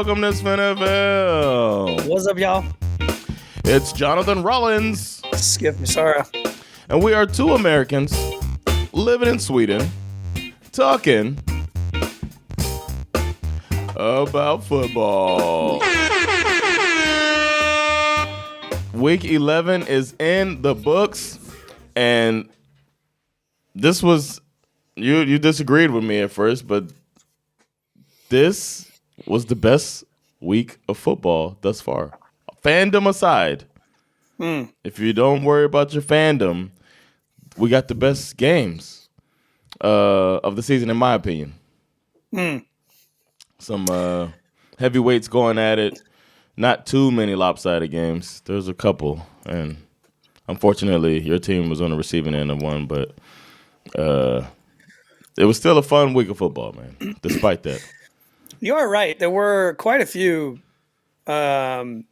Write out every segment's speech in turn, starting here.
welcome to SveNFL. What's up, y'all? It's Jonathan Rollins. Schif, Sarah. And we are two Americans living in Sweden talking about football. Week 11 is in the books, and this was, you disagreed with me at first, but this was the best week of football thus far. Fandom aside, if you don't worry about your fandom, we got the best games of the season, in my opinion. Some heavyweights going at it. Not too many lopsided games. There's a couple, and unfortunately, your team was on the receiving end of one, but it was still a fun week of football, man, despite that. You are right. There were quite a few, one-score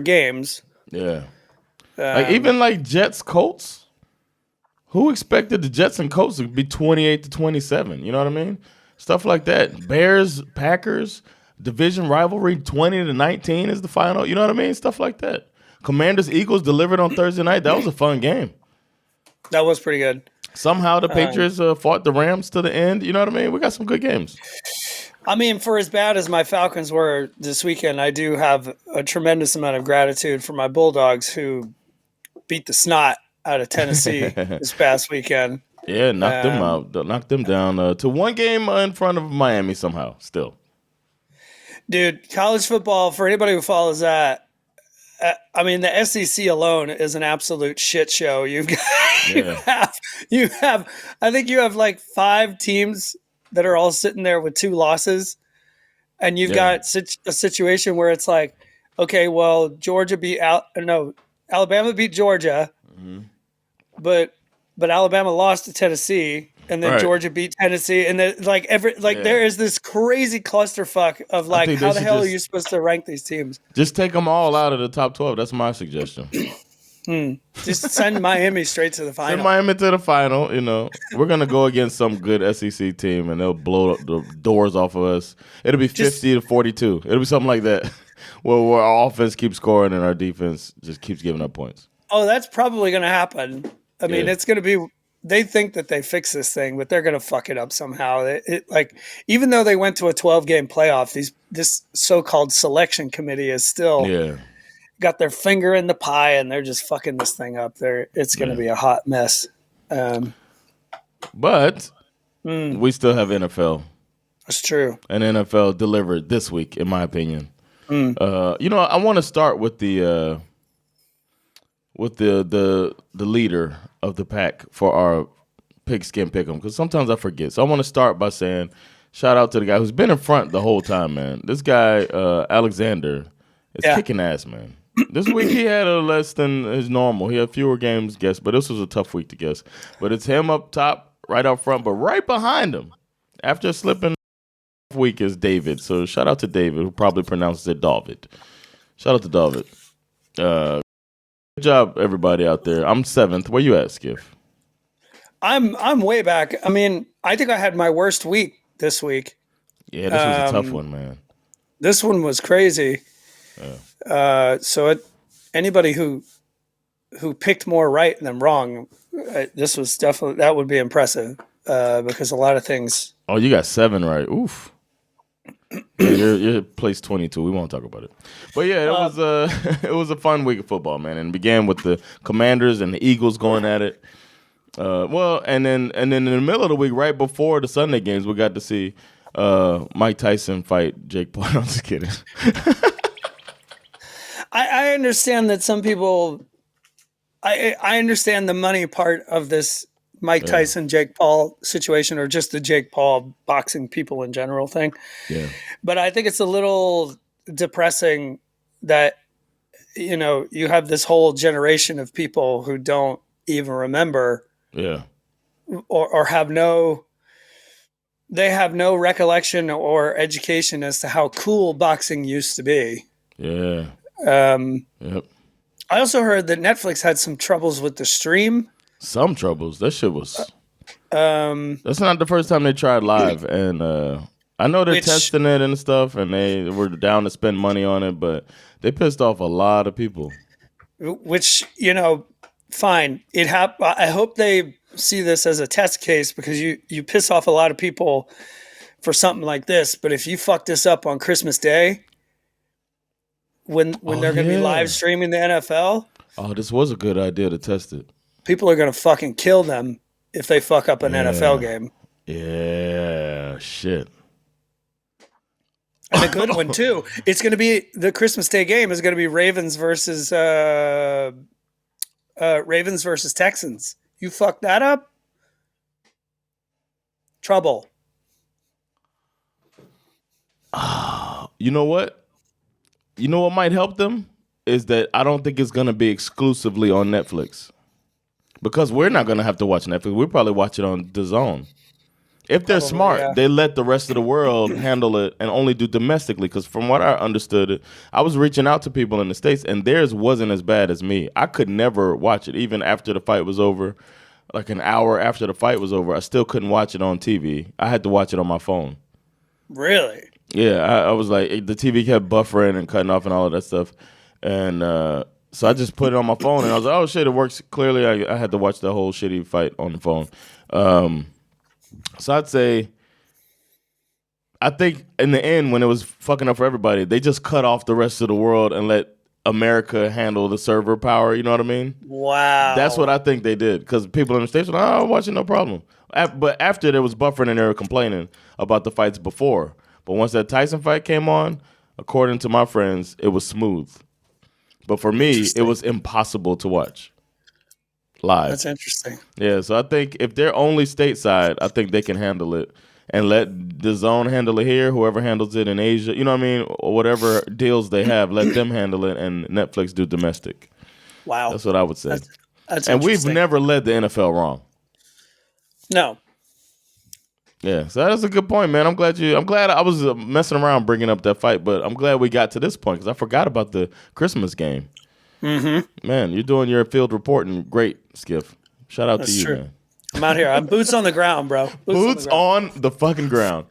games. Yeah. Even Jets Colts. Who expected the Jets and Colts to be 28-27? You know what I mean? Stuff like that. Bears, Packers, division rivalry, 20-19 is the final. You know what I mean? Stuff like that. Commanders, Eagles delivered on Thursday night. That was a fun game. That was pretty good. Somehow the Patriots fought the Rams to the end. You know what I mean? We got some good games. I mean, for as bad as my Falcons were this weekend, I do have a tremendous amount of gratitude for my Bulldogs who beat the snot out of Tennessee this past weekend. Yeah, knocked them out. Knocked them down to one game in front of Miami somehow still. Dude, college football, for anybody who follows that, I mean, the SEC alone is an absolute shit show. You have, I think you have like 5 teams that are all sitting there with 2 losses, and you've got a situation where it's like, okay, well, Alabama beat Georgia, but Alabama lost to Tennessee, and then Georgia beat Tennessee, and then there is this crazy clusterfuck of how the hell are you supposed to rank these teams? Just take them all out of the top 12. That's my suggestion. Just send Miami straight to the final. Send Miami to the final. You know, we're gonna go against some good SEC team, and they'll blow the doors off of us. It'll be 50-42. It'll be something like that, where our offense keeps scoring and our defense just keeps giving up points. Oh, that's probably gonna happen. I mean, it's gonna be. They think that they fix this thing, but they're gonna fuck it up somehow. Even though they went to a 12-game playoff, this so-called selection committee is still got their finger in the pie, and they're just fucking this thing up. It's going to be a hot mess. But we still have NFL. That's true. And NFL delivered this week, in my opinion. I want to start with the leader of the pack for our pigskin pick'em, because sometimes I forget. So I want to start by saying shout out to the guy who's been in front the whole time, man. This guy Alexander is kicking ass, man. This week he had a less than his normal. He had fewer games guessed, but this was a tough week to guess. But it's him up top, right up front, but right behind him, after slipping week, is David. So shout out to David, who probably pronounces it David. Shout out to David. Good job, everybody out there. I'm 7th. Where you at, Schif? I'm way back. I mean, I think I had my worst week this week. Yeah, this was a tough one, man. This one was crazy. Anybody who picked more right than wrong, this was definitely, that would be impressive because a lot of things. Oh, you got 7 right. Oof. You're place 22. We won't talk about it. But yeah, it was a fun week of football, man, and it began with the Commanders and the Eagles going at it. And then in the middle of the week, right before the Sunday games, we got to see Mike Tyson fight Jake Paul. I'm just kidding. I understand that some people. I understand the money part of this Mike Tyson, Jake Paul situation, or just the Jake Paul boxing people in general thing. Yeah. But I think it's a little depressing that, you have this whole generation of people who don't even remember. Yeah. Or have no recollection or education as to how cool boxing used to be. Yeah. Yep. I also heard that Netflix had some troubles with the stream. Some troubles. That shit was. That's not the first time they tried live, and I know they're Which- testing it and stuff, and they were down to spend money on it, but they pissed off a lot of people. Which, fine. I hope they see this as a test case, because you piss off a lot of people for something like this. But if you fuck this up on Christmas Day, when they're going to be live streaming the NFL, this was a good idea to test it. people are going to fucking kill them if they fuck up an NFL game. Yeah, shit. And a good one too. It's going to be the Christmas Day game is going to be Ravens versus Texans. You fuck that up, trouble. You know what? You know what might help them is that I don't think it's going to be exclusively on Netflix, because we're not going to have to watch Netflix. We'll probably watch it on DAZN. If they're smart, they let the rest of the world handle it and only do domestically. Because from what I understood, I was reaching out to people in the States, and theirs wasn't as bad as me. I could never watch it, even after the fight was over. Like an hour after the fight was over, I still couldn't watch it on TV. I had to watch it on my phone. Really? Yeah, I was like, the TV kept buffering and cutting off and all of that stuff. And so I just put it on my phone, and I was like, oh, shit, it works. Clearly, I had to watch the whole shitty fight on the phone. So I'd say, I think in the end, when it was fucking up for everybody, they just cut off the rest of the world and let America handle the server power. You know what I mean? Wow. That's what I think they did, because people in the States were like, oh, I'm watching, no problem. But after there was buffering and they were complaining about the fights before. But once that Tyson fight came on, according to my friends, it was smooth. But for me, it was impossible to watch live. That's interesting. Yeah, so I think if they're only stateside, I think they can handle it and let DAZN handle it here, whoever handles it in Asia, you know what I mean? Or whatever deals they have, let them handle it, and Netflix do domestic. Wow. That's what I would say. That's and we've never led the NFL wrong. No. Yeah, so that's a good point, man. I'm glad I was messing around bringing up that fight, but I'm glad we got to this point, because I forgot about the Christmas game. Mm-hmm. Man, you're doing your field reporting great, Schif. Shout out to you, true. man. I'm out here. I'm boots on the ground, bro. Boots on the fucking ground.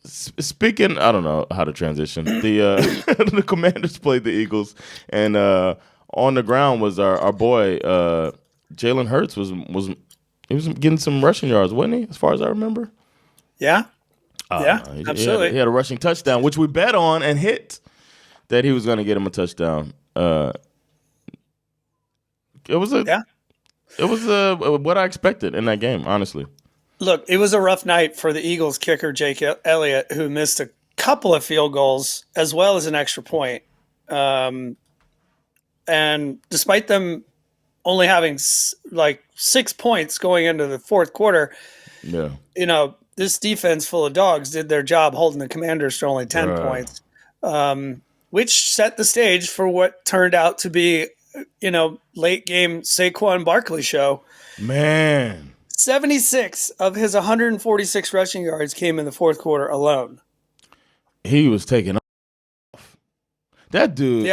Speaking, I don't know how to transition. The the Commanders played the Eagles, and on the ground was our boy Jalen Hurts was getting some rushing yards, wasn't he? As far as I remember. Yeah. Absolutely. He had a rushing touchdown, which we bet on and hit that he was going to get him a touchdown. It was what I expected in that game, honestly. Look, it was a rough night for the Eagles kicker, Jake Elliott, who missed a couple of field goals as well as an extra point. And despite them only having like 6 points going into the fourth quarter, this defense full of dogs did their job holding the Commanders to only 10 points, which set the stage for what turned out to be, late game Saquon Barkley show. Man. 76 of his 146 rushing yards came in the fourth quarter alone. He was taking off. That dude,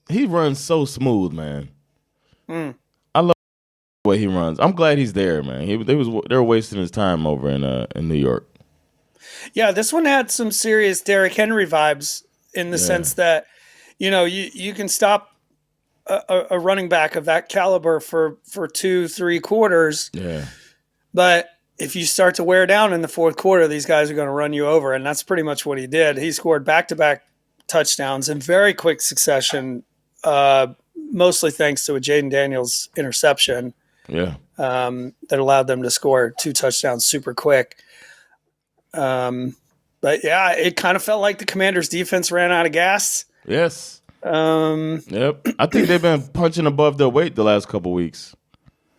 he runs so smooth, man. I love the way he runs. I'm glad he's there, man. They're wasting his time over in New York. Yeah, this one had some serious Derrick Henry vibes in the sense that, you can stop a running back of that caliber for 2-3 quarters. Yeah. But if you start to wear down in the fourth quarter, these guys are going to run you over. And that's pretty much what he did. He scored back-to-back touchdowns in very quick succession, mostly thanks to a Jaden Daniels interception. Yeah. That allowed them to score 2 touchdowns super quick. But yeah, it kind of felt like the Commanders' defense ran out of gas. Yes. Yep. I think they've been punching above their weight the last couple weeks.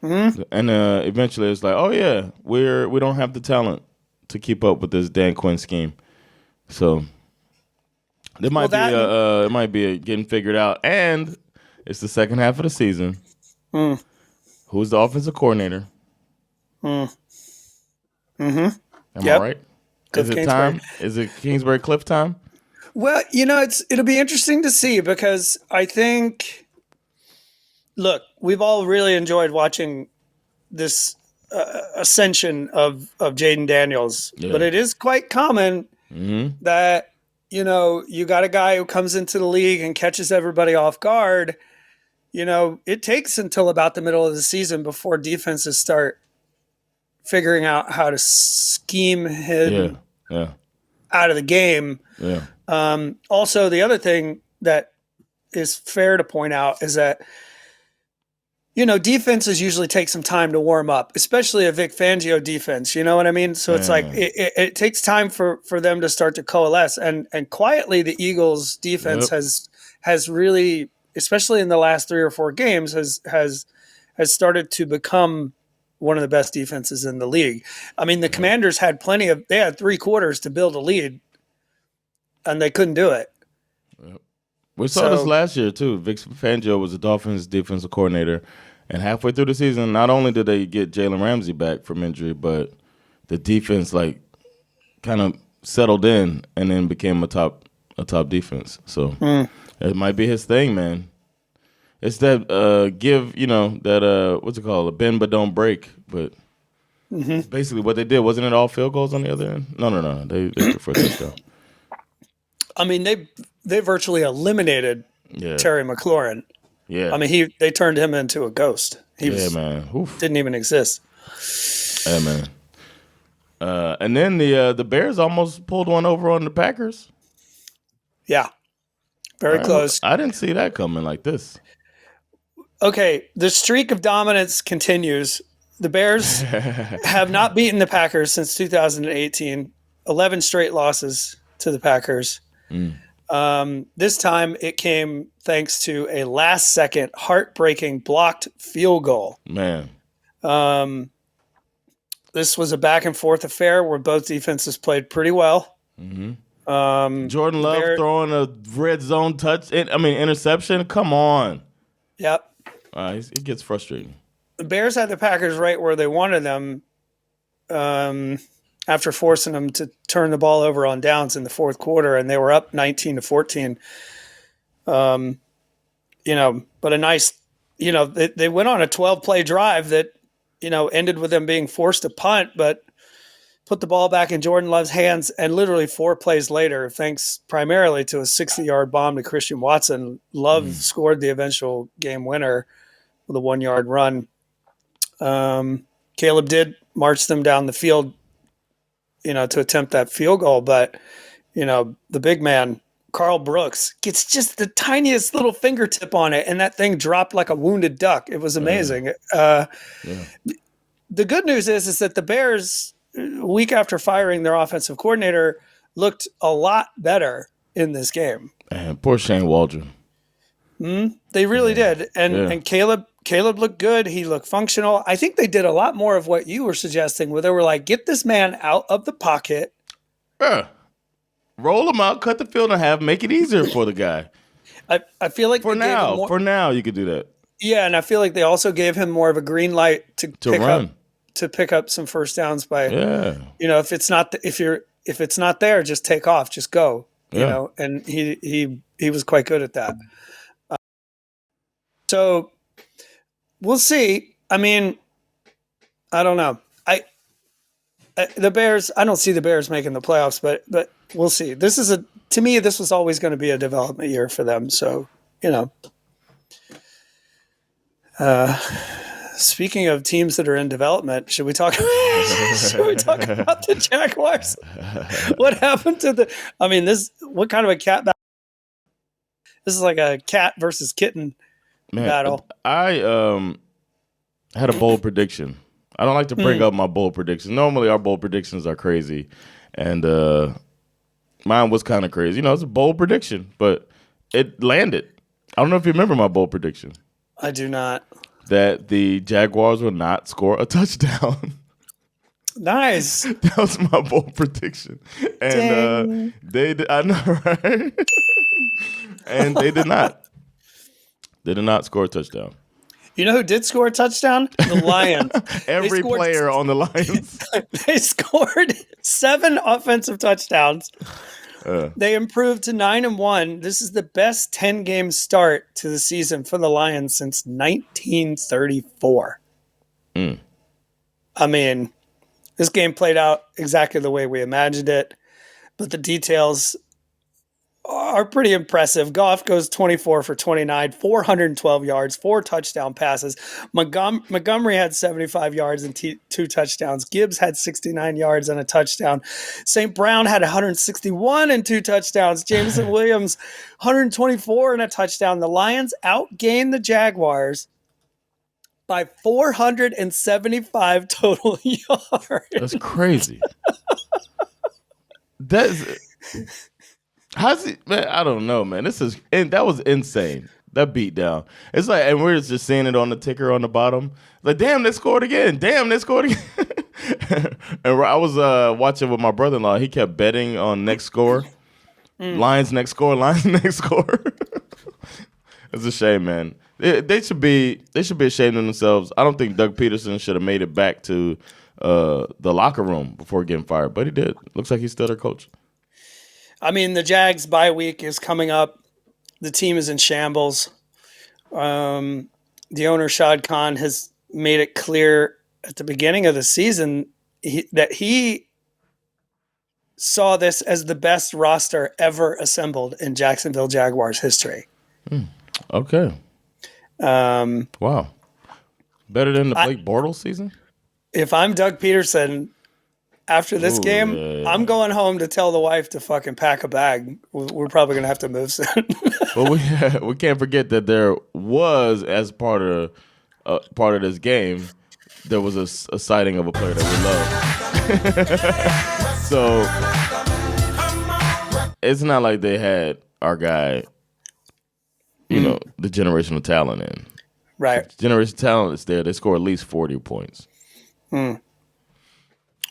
Mm-hmm. And eventually it's like, oh yeah, we don't have the talent to keep up with this Dan Quinn scheme. So it might be getting figured out. And it's the second half of the season. Who's the offensive coordinator? Mm-hmm. Am I right? Is it time? Is it Kingsbury Cliff time? Well, it'll be interesting to see, because I think, look, we've all really enjoyed watching this ascension of Jaden Daniels, but it is quite common that, you got a guy who comes into the league and catches everybody off guard. It takes until about the middle of the season before defenses start figuring out how to scheme him out of the game. Yeah. Also, the other thing that is fair to point out is that, defenses usually take some time to warm up, especially a Vic Fangio defense. You know what I mean? So it's like it takes time for them to start to coalesce. And quietly, the Eagles defense has really, especially in the last 3 or 4 games, has started to become one of the best defenses in the league. I mean, the Commanders had they had 3 quarters to build a lead, and they couldn't do it. We saw this last year, too. Vic Fangio was the Dolphins defensive coordinator. And halfway through the season, not only did they get Jalen Ramsey back from injury, but the defense, kind of settled in and then became a top defense. So it might be his thing, man. It's that what's it called? A bend but don't break. But basically what they did, wasn't it all field goals on the other end? No. They took for a touchdown. I mean, they virtually eliminated Terry McLaurin. Yeah. I mean, they turned him into a ghost. He man. Oof. Didn't even exist. Yeah, man. And then the Bears almost pulled one over on the Packers. Yeah. Very close. I didn't see that coming like this. Okay, the streak of dominance continues. The Bears have not beaten the Packers since 2018. 11 straight losses to the Packers. This time it came thanks to a last-second, heartbreaking blocked field goal. Man. This was a back-and-forth affair where both defenses played pretty well. Jordan Love throwing a red zone interception. Come on. Yep. It gets frustrating. The Bears had the Packers right where they wanted them after forcing them to turn the ball over on downs in the fourth quarter, and they were up 19-14. But a nice, they went on a 12-play drive that, ended with them being forced to punt, but put the ball back in Jordan Love's hands, and literally 4 plays later, thanks primarily to a 60-yard bomb to Christian Watson, Love scored the eventual game winner with a 1-yard run. Caleb did march them down the field, to attempt that field goal, but, the big man, Carl Brooks, gets just the tiniest little fingertip on it, and that thing dropped like a wounded duck. It was amazing. The good news is that the Bears, a week after firing their offensive coordinator, looked a lot better in this game. Man, poor Shane Waldron. They really did. And Caleb looked good. He looked functional. I think they did a lot more of what you were suggesting, where they were like, get this man out of the pocket. Roll him out, cut the field in half, make it easier for the guy. I feel like for now you could do that. Yeah, and I feel like they also gave him more of a green light to pick up some first downs by if it's not there, just take off, just go. And he was quite good at that. So we'll see. I mean, I don't know. The Bears, I don't see the Bears making the playoffs, but we'll see. To me, this was always going to be a development year for them. So, speaking of teams that are in development, should we talk about the Jaguars? What happened to what kind of a cat battle? This is like a cat versus kitten battle. I had a bold prediction. I don't like to bring up my bold predictions. Normally, our bold predictions are crazy, and mine was kind of crazy. It's a bold prediction, but it landed. I don't know if you remember my bold prediction. I do not. That the Jaguars will not score a touchdown. Nice. That was my bold prediction, and they did. I know, right? And they did not. They did not score a touchdown. You know who did score a touchdown? The Lions. Every player on the Lions. They scored 7 offensive touchdowns. They improved to 9-1. This is the best 10-game start to the season for the Lions since 1934. I mean, this game played out exactly the way we imagined it, but the details are pretty impressive. Goff goes 24 for 29, 412 yards, 4 touchdown passes. Montgomery had 75 yards and 2 touchdowns. Gibbs had 69 yards and a touchdown. St. Brown had 161 and 2 touchdowns. Jameson Williams, 124 and a touchdown. The Lions outgained the Jaguars by 475 total yards. That's crazy. That's how's it, man? I don't know, man. That was insane. That beat down. It's like, and we're just seeing it on the ticker on the bottom. Like, damn, they scored again. Damn, they scored again. And I was watching with my brother-in-law. He kept betting on next score. Lions next score. Lions next score. It's a shame, man. They should be ashamed of themselves. I don't think Doug Peterson should have made it back to the locker room before getting fired, but he did. Looks like he's still their coach. I mean, the Jags bye week is coming up. The team is in shambles. The owner, Shad Khan, has made it clear at the beginning of the season that he saw this as the best roster ever assembled in Jacksonville Jaguars history. Okay. Wow. Better than the Blake Bortles season? If I'm Doug Peterson, after this game, yeah. I'm going home to tell the wife to fucking pack a bag. We're probably going to have to move soon. But we can't forget that there was, as part of this game, there was a sighting of a player that we love. So it's not like they had our guy, the generational talent in. Right. If generational talent is there. They score at least 40 points.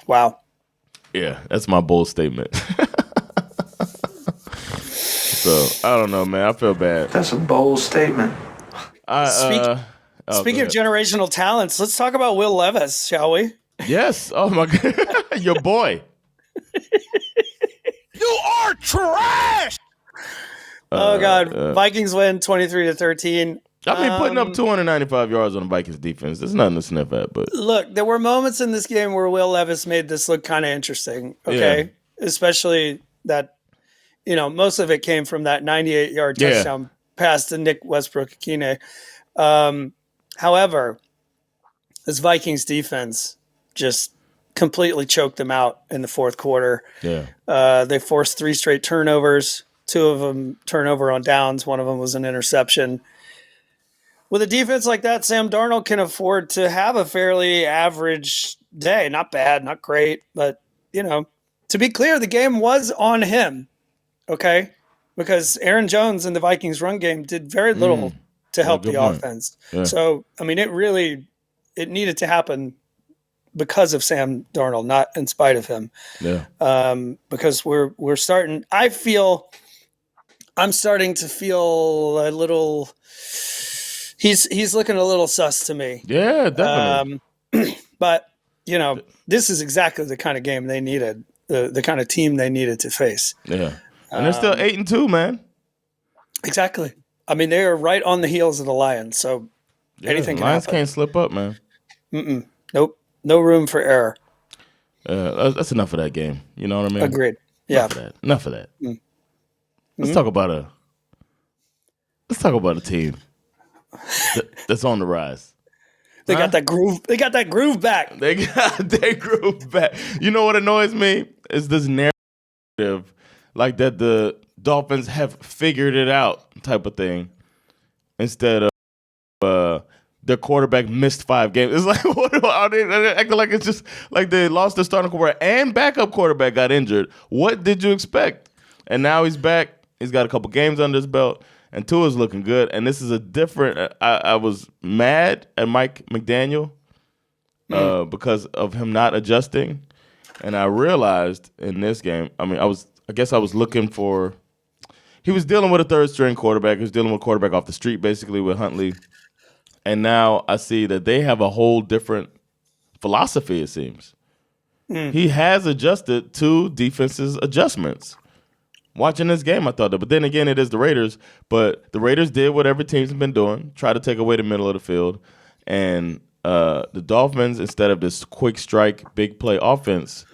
Wow. Yeah, that's my bold statement. So, I don't know, man. I feel bad. That's a bold statement. Speaking of generational talents, let's talk about Will Levis, shall we? Yes. Oh, my God. Your boy. You are trash! Oh, God. Vikings win 23-13. I mean, putting up 295 yards on the Vikings defense, there's nothing to sniff at. But look, there were moments in this game where Will Levis made this look kind of interesting, okay? Yeah. Especially that, most of it came from that 98-yard touchdown pass to Nick Westbrook-Akine. However, this Vikings defense just completely choked them out in the fourth quarter. Yeah, they forced 3 straight turnovers, 2 of them turnover on downs, 1 of them was an interception. With a defense like that, Sam Darnold can afford to have a fairly average day. Not bad, not great, but, to be clear, the game was on him, okay? Because Aaron Jones and the Vikings run game did very little to help the offense. Yeah. So, I mean, it needed to happen because of Sam Darnold, not in spite of him. Yeah. Because we're starting – I'm starting to feel a little – He's looking a little sus to me. Yeah, definitely. But, this is exactly the kind of game they needed, the kind of team they needed to face. Yeah. And they're still 8-2, man. Exactly. I mean, they are right on the heels of the Lions, so anything can Lions happen. can't slip up, man. Nope. No room for error. That's enough of that game. You know what I mean? Agreed. Yeah. Enough of that. Let's talk about a team that's on the rise. They got that groove. They got that groove back. They got their groove back. You know what annoys me is this narrative, like that the Dolphins have figured it out type of thing, instead of their quarterback missed 5 games. It's like, what are they acting like it's just like they lost their starting quarterback and backup quarterback got injured. What did you expect? And now he's back. He's got a couple games under his belt. And Tua's looking good. And this is a different I was mad at Mike McDaniel because of him not adjusting. And I realized in this game, I guess I was looking for – he was dealing with a third-string quarterback. He was dealing with a quarterback off the street, basically, with Huntley. And now I see that they have a whole different philosophy, it seems. He has adjusted to defense's adjustments. Watching this game, I thought that. But then again, it is the Raiders. But the Raiders did what every team's been doing, try to take away the middle of the field. And the Dolphins, instead of this quick strike, big play offense,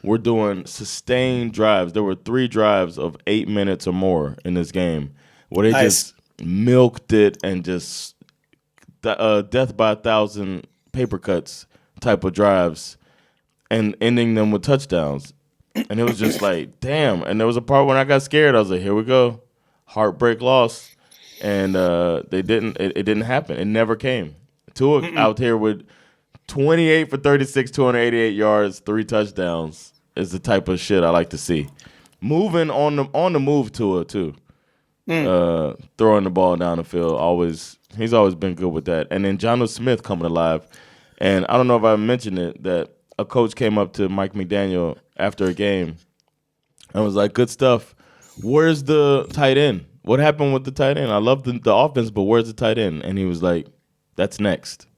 were doing sustained drives. There were 3 drives of 8 minutes or more in this game where they just milked it and just death by 1,000 paper cuts type of drives and ending them with touchdowns. And it was just like, damn. And there was a part when I got scared. I was like, here we go. Heartbreak loss. And it didn't happen. It never came. Tua out here with 28 for 36, 288 yards, 3 touchdowns is the type of shit I like to see. Moving on the move, Tua too. Throwing the ball down the field. He's always been good with that. And then Jonnu Smith coming alive. And I don't know if I mentioned it, that a coach came up to Mike McDaniel after a game and was like, good stuff. Where's the tight end? What happened with the tight end? I love the offense, but where's the tight end? And he was like, that's next.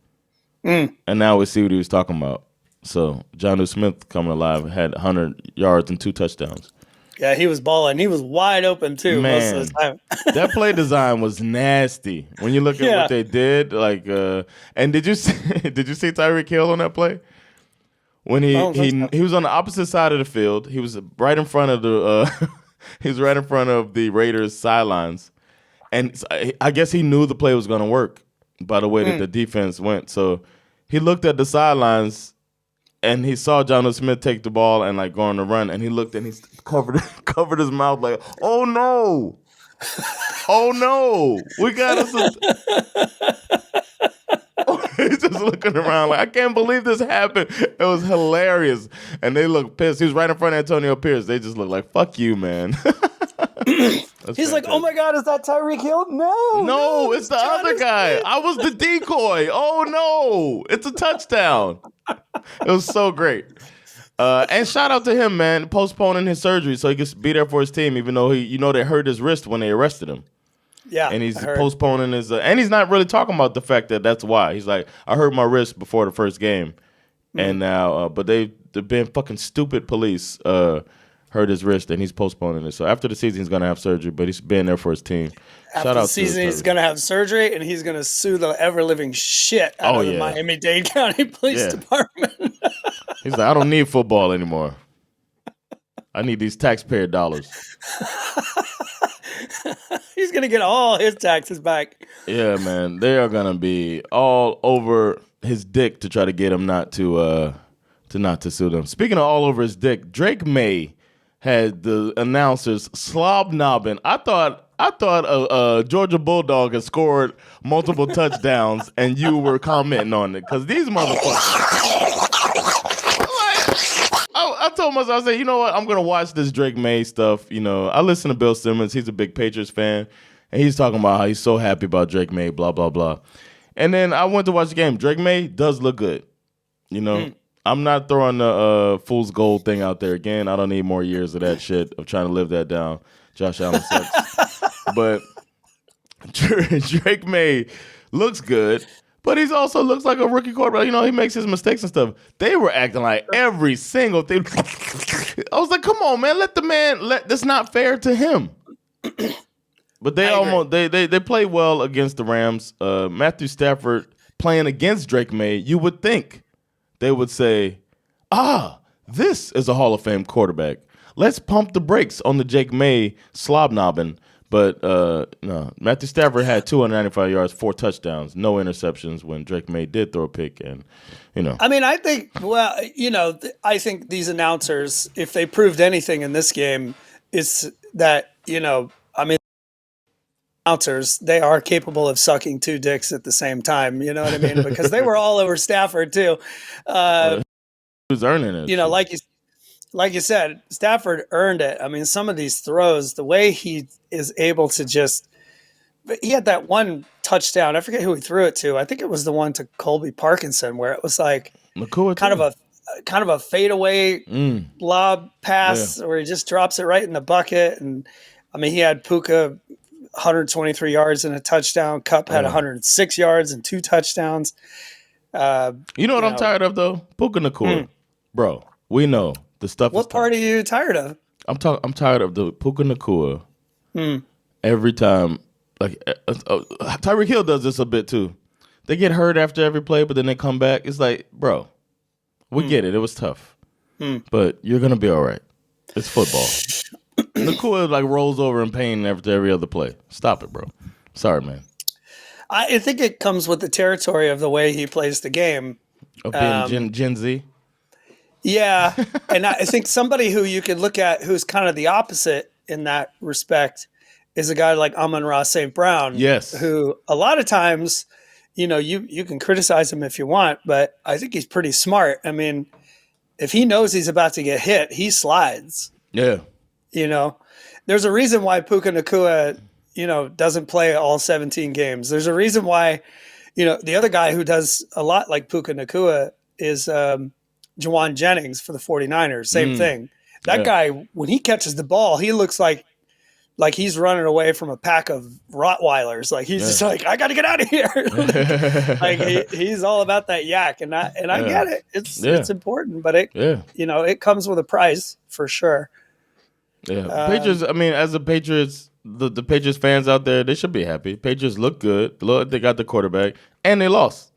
And now we see what he was talking about. So Jonnu Smith coming alive, had 100 yards and 2 touchdowns. Yeah, he was balling. He was wide open too most of the time. That play design was nasty. When you look at what they did, like, and did you see Tyreek Hill on that play? When he was on the opposite side of the field, he was right in front of the Raiders sidelines, and I guess he knew the play was going to work by the way that the defense went. So he looked at the sidelines and he saw Jonnu Smith take the ball and like go on the run, and he looked and he covered his mouth like, oh no, we got us. He's just looking around like, I can't believe this happened. It was hilarious. And they look pissed. He was right in front of Antonio Pierce. They just look like, fuck you, man. He's like, oh my God, is that Tyreek Hill? No, it's the other guy. I was the decoy. Oh no, it's a touchdown. It was so great. And shout out to him, man, postponing his surgery so he could be there for his team, even though they hurt his wrist when they arrested him. Yeah, and he's postponing his, and he's not really talking about the fact that that's why. He's like, I hurt my wrist before the first game, and now, but they've been fucking stupid police. Hurt his wrist, and he's postponing it. So after the season, he's gonna have surgery, but he's been there for his team. After the season, he's gonna have surgery, and he's gonna sue the ever living shit out of the Miami-Dade County Police Department. He's like, I don't need football anymore. I need these taxpayer dollars. He's gonna get all his taxes back. Yeah, man, they are gonna be all over his dick to try to get him not to sue them. Speaking of all over his dick, Drake Maye had the announcers slob knobbing. I thought a Georgia Bulldog had scored multiple touchdowns, and you were commenting on it because these motherfuckers. I told myself, I said, you know what? I'm gonna watch this Drake Maye stuff. You know, I listen to Bill Simmons. He's a big Patriots fan, and he's talking about how he's so happy about Drake Maye, blah blah blah. And then I went to watch the game. Drake Maye does look good. You know, I'm not throwing the fool's gold thing out there again. I don't need more years of that shit of trying to live that down. Josh Allen sucks. But Drake Maye looks good. But he also looks like a rookie quarterback. You know, he makes his mistakes and stuff. They were acting like every single thing. I was like, come on, man. That's not fair to him. But they play well against the Rams. Matthew Stafford playing against Drake Maye, you would think they would say, this is a Hall of Fame quarterback. Let's pump the brakes on the Drake Maye slob knobbing. But no, Matthew Stafford had 295 yards, 4 touchdowns, no interceptions when Drake Maye did throw a pick. And, you know. I mean, I think these announcers, if they proved anything in this game, is that, announcers, they are capable of sucking 2 dicks at the same time. You know what I mean? Because they were all over Stafford, too. Who's earning it? You know, like you said, Stafford earned it. I mean, some of these throws, the way he is able to he had that one touchdown. I forget who he threw it to. I think it was the one to Colby Parkinson where it was like kind of a fadeaway lob pass where he just drops it right in the bucket. And I mean, he had Puka 123 yards and a touchdown. Kupp had 106 yards and 2 touchdowns. You know what I'm tired of though? Puka Nacua. Bro, we know. The stuff. What part are you tired of? I'm tired of the Puka Nacua. Every time, like Tyreek Hill does this a bit too. They get hurt after every play, but then they come back. It's like, bro, we get it. It was tough. But you're going to be all right. It's football. Nakua like rolls over in pain after every other play. Stop it, bro. Sorry, man. I think it comes with the territory of the way he plays the game. Of being Gen Z? Yeah. And I think somebody who you could look at who's kind of the opposite in that respect is a guy like Amon-Ra St. Brown. Yes. Who a lot of times, you can criticize him if you want, but I think he's pretty smart. I mean, if he knows he's about to get hit, he slides. Yeah. There's a reason why Puka Nacua, doesn't play all 17 games. There's a reason why, the other guy who does a lot like Puka Nacua is Jawan Jennings for the 49ers. Same thing. That guy, when he catches the ball, he looks like he's running away from a pack of Rottweilers. Like he's just like, I got to get out of here. He's all about that yak, and I get it. It's important, but it comes with a price for sure. Yeah, Patriots. I mean, as the Patriots, the Patriots fans out there, they should be happy. Patriots look good. Look, they got the quarterback, and they lost,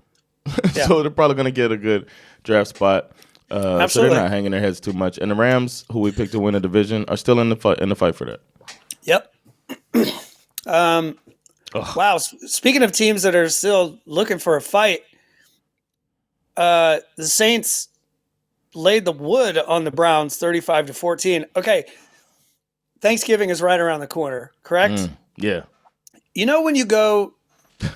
so they're probably going to get a good draft spot. So they're not hanging their heads too much. And the Rams, who we picked to win the division, are still in the fight for that. Yep. Wow. Speaking of teams that are still looking for a fight, the Saints laid the wood on the Browns 35-14. Okay. Thanksgiving is right around the corner, correct? Yeah. When you go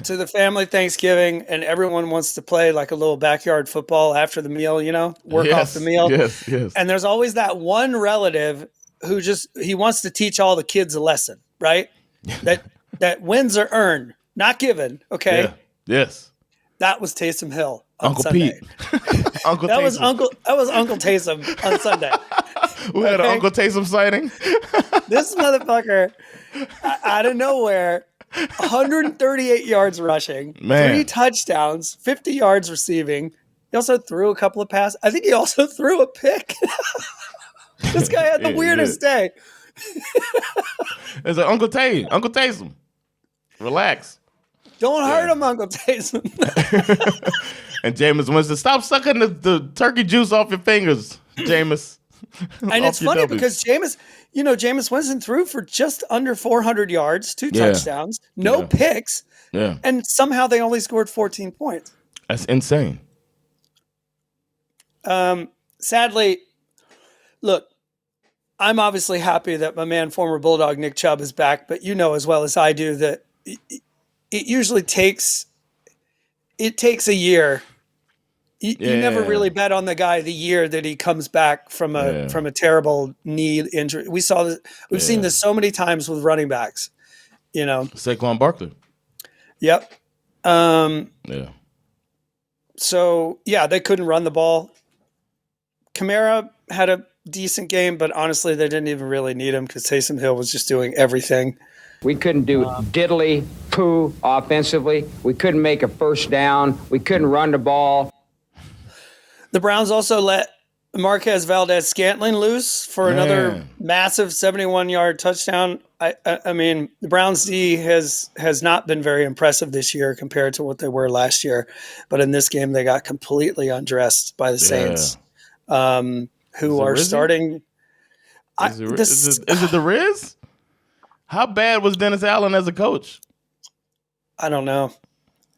to the family Thanksgiving and everyone wants to play like a little backyard football after the meal, work off the meal. Yes. And there's always that one relative who he wants to teach all the kids a lesson, right? that wins are earned, not given. Okay. Yeah. Yes. That was Taysom Hill on Uncle Sunday. Pete. Uncle that Taysom. was Uncle Taysom on Sunday. We had an Uncle Taysom sighting. This motherfucker, out of nowhere, 138 yards rushing, 3 touchdowns, 50 yards receiving. He also threw a couple of passes. I think he also threw a pick. This guy had the weirdest day. It's like Uncle Taysom. Relax. Don't hurt him, Uncle Taysom. And Jameis Winston, stop sucking the turkey juice off your fingers, Jameis. And it's funny because Jameis Winston threw for just under 400 yards, 2 touchdowns, no picks, and somehow they only scored 14 points. That's insane. Sadly, look, I'm obviously happy that my man, former Bulldog Nick Chubb, is back, but you know as well as I do that it usually takes a year. You never really bet on the guy the year that he comes back from a terrible knee injury. We've seen this so many times with running backs. Saquon Barkley. Yep. So they couldn't run the ball. Kamara had a decent game, but honestly, they didn't even really need him because Taysom Hill was just doing everything. We couldn't do diddly poo offensively. We couldn't make a first down. We couldn't run the ball. The Browns also let Marquez Valdez-Scantling loose for another massive 71-yard touchdown. I mean, the Browns D has not been very impressive this year compared to what they were last year. But in this game, they got completely undressed by the Saints, who are starting. Is it the Riz? How bad was Dennis Allen as a coach? I don't know.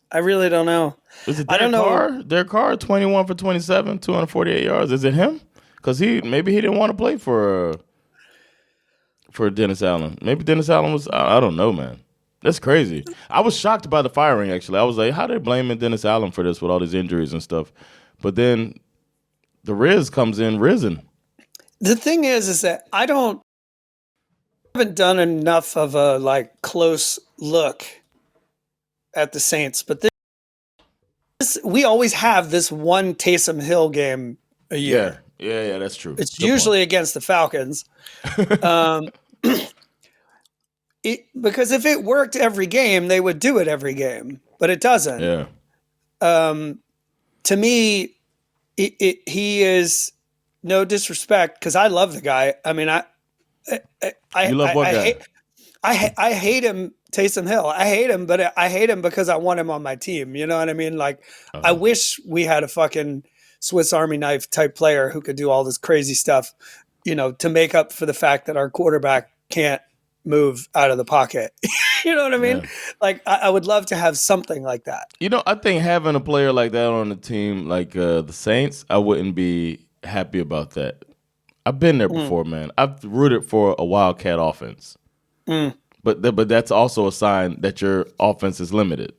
I really don't know. Is it Derek Carr? Derek Carr, 21 for 27, 248 yards. Is it him? Because maybe he didn't want to play for Dennis Allen. Maybe Dennis Allen was. I don't know, man. That's crazy. I was shocked by the firing. Actually, I was like, how they blaming Dennis Allen for this with all these injuries and stuff? But then the Riz comes in risen. The thing is that I haven't done enough of a close look at the Saints, but this we always have this one Taysom Hill game a year. Yeah, that's true. It's usually against the Falcons. Because if it worked every game, they would do it every game, but it doesn't. Yeah. To me, he is, no disrespect, because I love the guy. I mean, you love what guy? I hate him Taysom Hill. I hate him, but I hate him because I want him on my team. You know what I mean? Like, I wish we had a fucking Swiss Army knife type player who could do all this crazy stuff, to make up for the fact that our quarterback can't move out of the pocket. You know what I mean? Yeah. Like, I would love to have something like that. I think having a player like that on the team, like the Saints, I wouldn't be happy about that. I've been there before, man. I've rooted for a Wildcat offense. But that's also a sign that your offense is limited.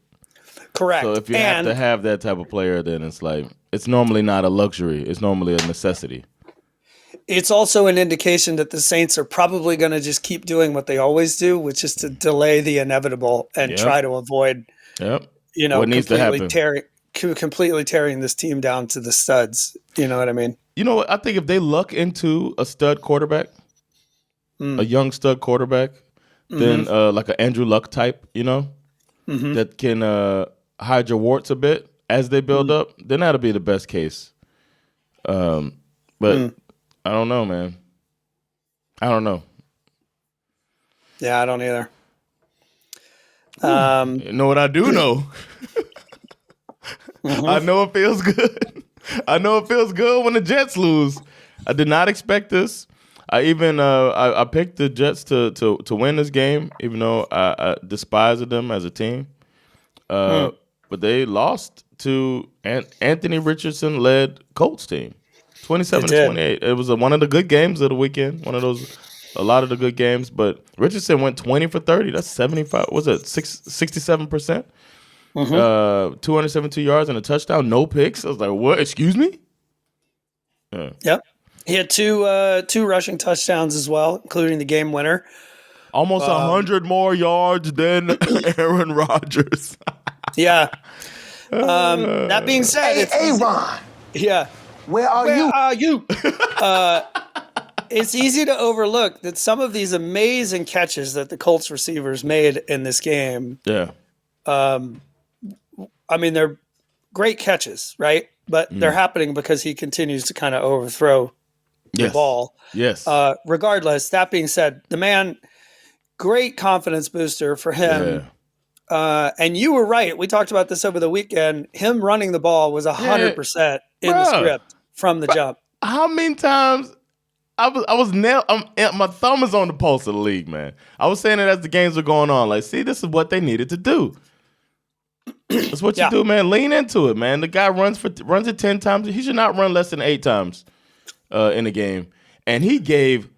Correct. So if you have to have that type of player, then it's normally not a luxury. It's normally a necessity. It's also an indication that the Saints are probably going to just keep doing what they always do, which is to delay the inevitable and try to avoid, what needs to happen. completely tearing this team down to the studs. You know what I mean? You know what? I think if they luck into a stud quarterback, a young stud quarterback, then like an Andrew Luck type, that can hide your warts a bit as they build up, then that'll be the best case. But I don't know, man. I don't know. Yeah, I don't either. You know what I do know? I know it feels good. I know it feels good when the Jets lose. I did not expect this. I even I picked the Jets to win this game, even though I despised them as a team. But they lost to Anthony Richardson-led Colts team, 27-28. It was one of the good games of the weekend. A lot of the good games. But Richardson went 20 for 30. That's 75. Was it 67%? 272 yards and a touchdown, no picks. I was like, what? Excuse me? Yeah. Yep. He had two rushing touchdowns as well, including the game winner. Almost 100 more yards than Aaron Rodgers. Yeah. That being said, Ron. Yeah. Where are you? It's easy to overlook that some of these amazing catches that the Colts receivers made in this game. Yeah. I mean, they're great catches, right? But they're happening because he continues to kind of overthrow the ball. Yes. Regardless, that being said, the man, great confidence booster for him. Yeah. And you were right. We talked about this over the weekend. Him running the ball was 100% in the script from the jump. How many times I was nailed? My thumb is on the pulse of the league, man. I was saying it as the games were going on. Like, see, this is what they needed to do. That's what you do, man. Lean into it, man. The guy runs it 10 times. He should not run less than 8 times in a game. And he gave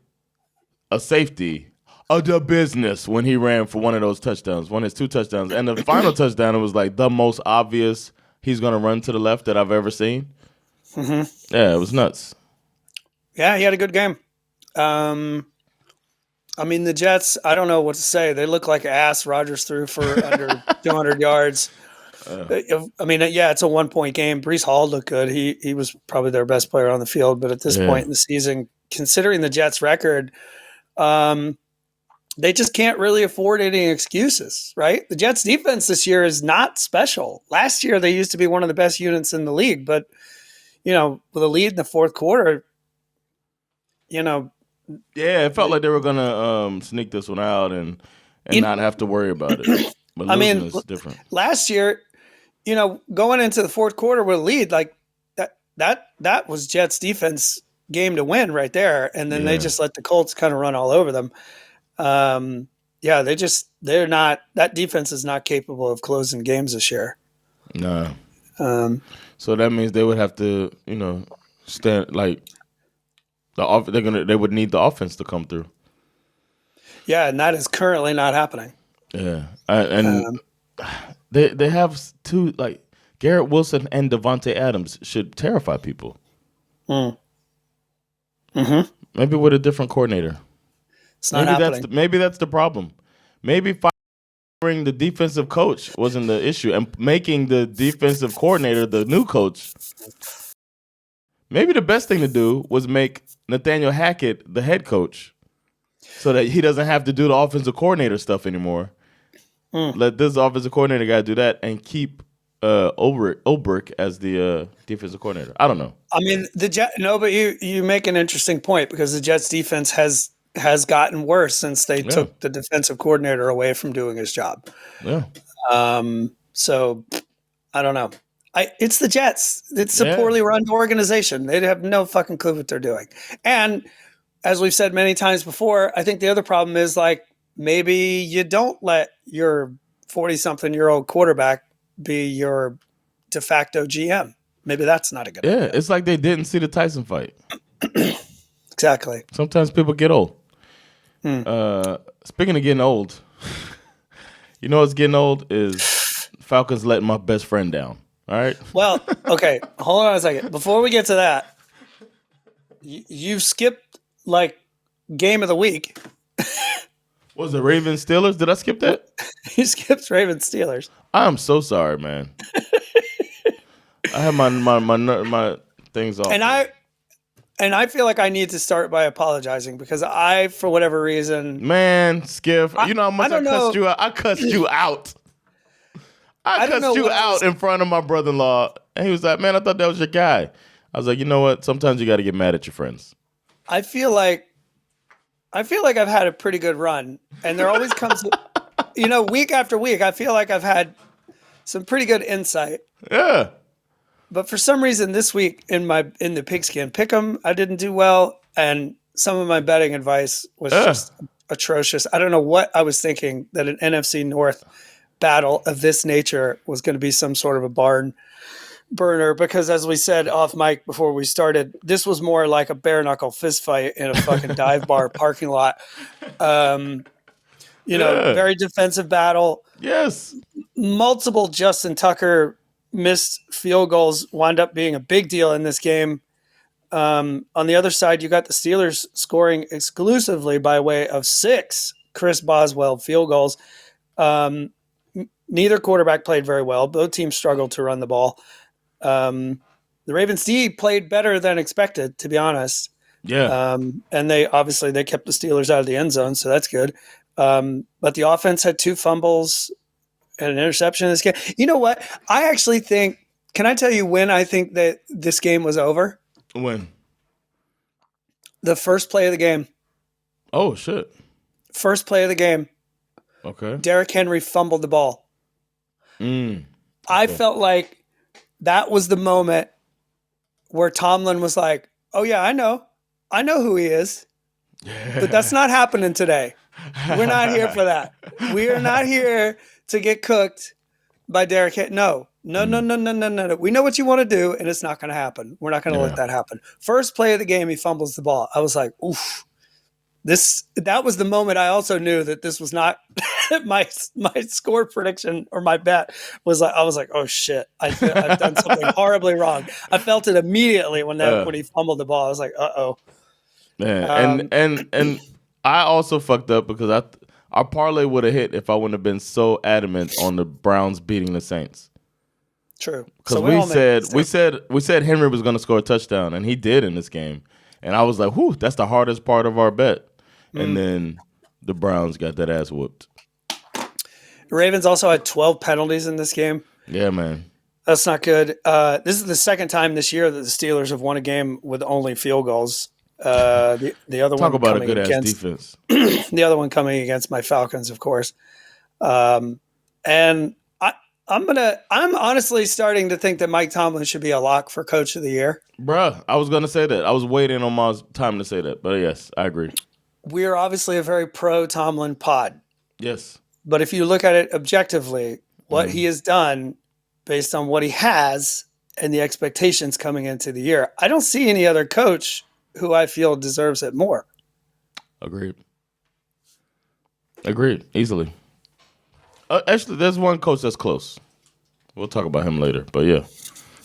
a safety the business when he ran for one of those touchdowns, one of his 2 touchdowns. And the final touchdown, it was like the most obvious he's going to run to the left that I've ever seen. Mm-hmm. Yeah, it was nuts. Yeah, he had a good game. I mean, the Jets, I don't know what to say. They look like ass. Rodgers threw for under 200 yards. I mean, yeah, it's a 1-point game. Breece Hall looked good. He was probably their best player on the field. But at this point in the season, considering the Jets' record, they just can't really afford any excuses, right? The Jets' defense this year is not special. Last year, they used to be one of the best units in the league. But, with a lead in the fourth quarter, Yeah, it felt like they were gonna sneak this one out and not have to worry about it. But losing is different. Last year, going into the fourth quarter with a lead, like that was Jets defense game to win right there, and then they just let the Colts kind of run all over them. They're not, that defense is not capable of closing games this year. No. So that means they would have to, stand like. They would need the offense to come through. Yeah, and that is currently not happening. Yeah, and they have 2, like Garrett Wilson and Devontae Adams should terrify people. Maybe with a different coordinator. It's not happening. Maybe that's the problem. Maybe firing the defensive coach wasn't the issue, and making the defensive coordinator the new coach. Maybe the best thing to do was make Nathaniel Hackett the head coach so that he doesn't have to do the offensive coordinator stuff anymore. Let this offensive coordinator guy do that and keep Ulbrich as the defensive coordinator. I don't know. I mean, but you make an interesting point because the Jets defense has has gotten worse since they took the defensive coordinator away from doing his job. Yeah. So I don't know. It's the Jets. It's a poorly run organization. They have no fucking clue what they're doing. And as we've said many times before, I think the other problem is like maybe you don't let your 40-something-year-old quarterback be your de facto GM. Maybe that's not a good idea. Yeah, it's like they didn't see the Tyson fight. Exactly. Sometimes people get old. Speaking of getting old, you know what's getting old is Falcons letting my best friend down. All right. Well, okay. Hold on a second. Before we get to that, you skipped like game of the week. Was it Ravens Steelers? Did I skip that? You skipped Ravens Steelers. I'm so sorry, man. I have my things off. And I feel like I need to start by apologizing because I, for whatever reason, man, Schif, you know how much I cussed you out. I cussed you out. I cussed you out in front of my brother-in-law, and he was like, "Man, I thought that was your guy." I was like, "You know what? Sometimes you got to get mad at your friends." I feel like I've had a pretty good run, and there always comes, week after week. I feel like I've had some pretty good insight. Yeah. But for some reason this week in the pigskin pick'em, I didn't do well, and some of my betting advice was just atrocious. I don't know what I was thinking that an NFC North battle of this nature was going to be some sort of a barn burner, because as we said off mic before we started, this was more like a bare knuckle fist fight in a fucking dive bar parking lot. Very defensive battle. Yes. Multiple Justin Tucker missed field goals wound up being a big deal in this game. On the other side, you got the Steelers scoring exclusively by way of 6 Chris Boswell field goals. Neither quarterback played very well. Both teams struggled to run the ball. The Ravens D played better than expected, to be honest. Yeah. And they kept the Steelers out of the end zone, so that's good. But the offense had 2 fumbles and an interception in this game. You know what? I actually think – can I tell you when I think that this game was over? When? The first play of the game. Oh, shit. First play of the game. Okay. Derrick Henry fumbled the ball. Okay. I felt like that was the moment where Tomlin was like, oh, yeah, I know who he is, but that's not happening today. We're not here for that. We are not here to get cooked by Derrick Henry. No. We know what you want to do, and it's not going to happen. We're not going to let that happen. First play of the game, he fumbles the ball. I was like, oof. That was the moment I also knew that this was not my score prediction, or my bet was like, I was like, oh shit, I've done something horribly wrong. I felt it immediately when he fumbled the ball. I was like, uh-oh. Man, and I also fucked up because our parlay would have hit if I wouldn't have been so adamant on the Browns beating the Saints. True. Because we said Henry was going to score a touchdown, and he did in this game. And I was like, whew, that's the hardest part of our bet. And then the Browns got that ass whooped. The Ravens also had 12 penalties in this game. Yeah, man. That's not good. This is the second time this year that the Steelers have won a game with only field goals. The other Talk one about a good ass defense. The other one coming against my Falcons, of course. And I'm honestly starting to think that Mike Tomlin should be a lock for Coach of the Year. Bruh, I was going to say that. I was waiting on my time to say that. But yes, I agree. We are obviously a very pro-Tomlin pod. Yes. But if you look at it objectively, what he has done based on what he has and the expectations coming into the year, I don't see any other coach who I feel deserves it more. Agreed. Easily. Actually, there's one coach that's close. We'll talk about him later. But yeah,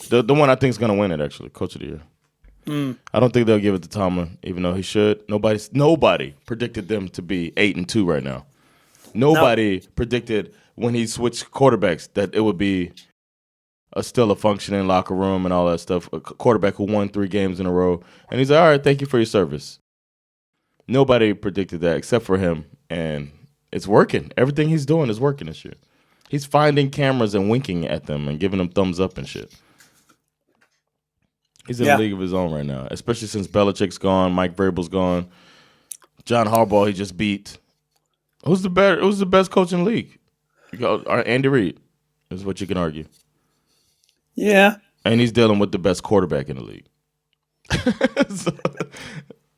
the one I think is going to win it, actually, Coach of the Year. I don't think they'll give it to Tomlin, even though he should. Nobody predicted them to be 8-2 right now. Nobody predicted when he switched quarterbacks that it would be still a functioning locker room and all that stuff. A quarterback who won 3 games in a row. And he's like, all right, thank you for your service. Nobody predicted that except for him. And it's working. Everything he's doing is working this year. He's finding cameras and winking at them and giving them thumbs up and shit. He's in a league of his own right now, especially since Belichick's gone, Mike Vrabel's gone. John Harbaugh, he just beat. Who's the best coach in the league? Andy Reid is what you can argue. Yeah. And he's dealing with the best quarterback in the league. So,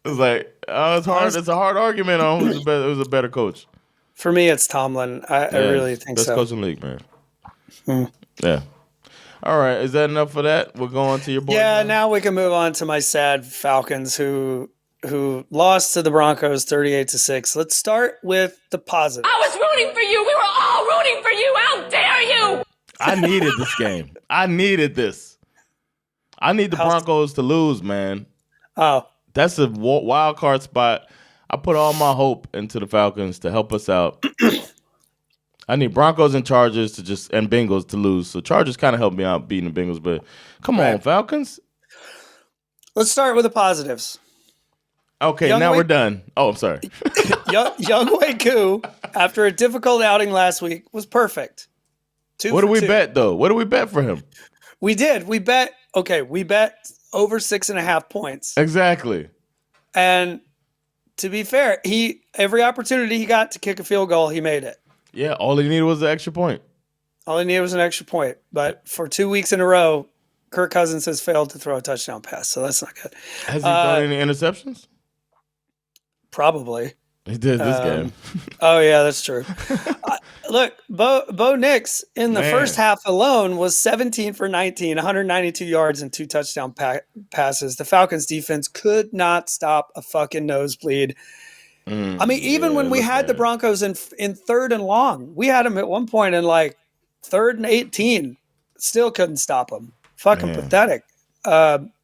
it's like it's hard. It's a hard argument on who's a better coach. For me, it's Tomlin. I really think best so. Best coach in the league, man. Yeah. All right. Is that enough for that? We'll go on to your boy. Yeah. Now we can move on to my sad Falcons who lost to the Broncos 38-6. Let's start with the positive. I was rooting for you. We were all rooting for you. How dare you? I needed this game. I needed this. I need the Broncos to lose, man. Oh. That's a wild card spot. I put all my hope into the Falcons to help us out. I need Broncos and Chargers and Bengals to lose. So Chargers kind of helped me out beating the Bengals, but come on, Falcons. Let's start with the positives. Okay, now we're done. Oh, I'm sorry. Young Wei Koo, after a difficult outing last week, was perfect. What do we bet, though? What do we bet for him? We did. We bet over 6.5 points. Exactly. And to be fair, every opportunity he got to kick a field goal, he made it. Yeah, all he needed was an extra point. All he needed was an extra point. But for 2 weeks in a row, Kirk Cousins has failed to throw a touchdown pass, so that's not good. Has he thrown any interceptions? Probably. He did this game. Oh, yeah, that's true. Look, Bo Nix in the first half alone was 17 for 19, 192 yards and 2 touchdown passes. The Falcons defense could not stop a fucking nosebleed. I mean, even when we had the Broncos in 3rd and long, we had them at one point in like 3rd and 18. Still couldn't stop them. Fucking pathetic.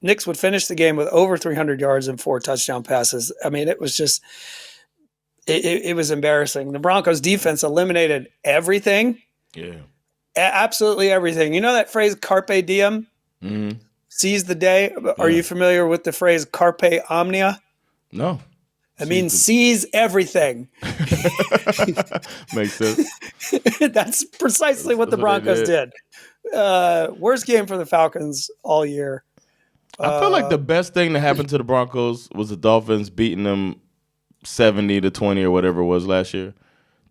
Nix would finish the game with over 300 yards and 4 touchdown passes. I mean, it was just... It was embarrassing. The Broncos defense eliminated everything. Yeah. Absolutely everything. You know that phrase carpe diem? Mm-hmm. Seize the day? Are you familiar with the phrase carpe omnia? No. It means seize everything. Makes sense. That's precisely what the Broncos did. Worst game for the Falcons all year. I feel like the best thing that happened to the Broncos was the Dolphins beating them 70-20 or whatever it was last year.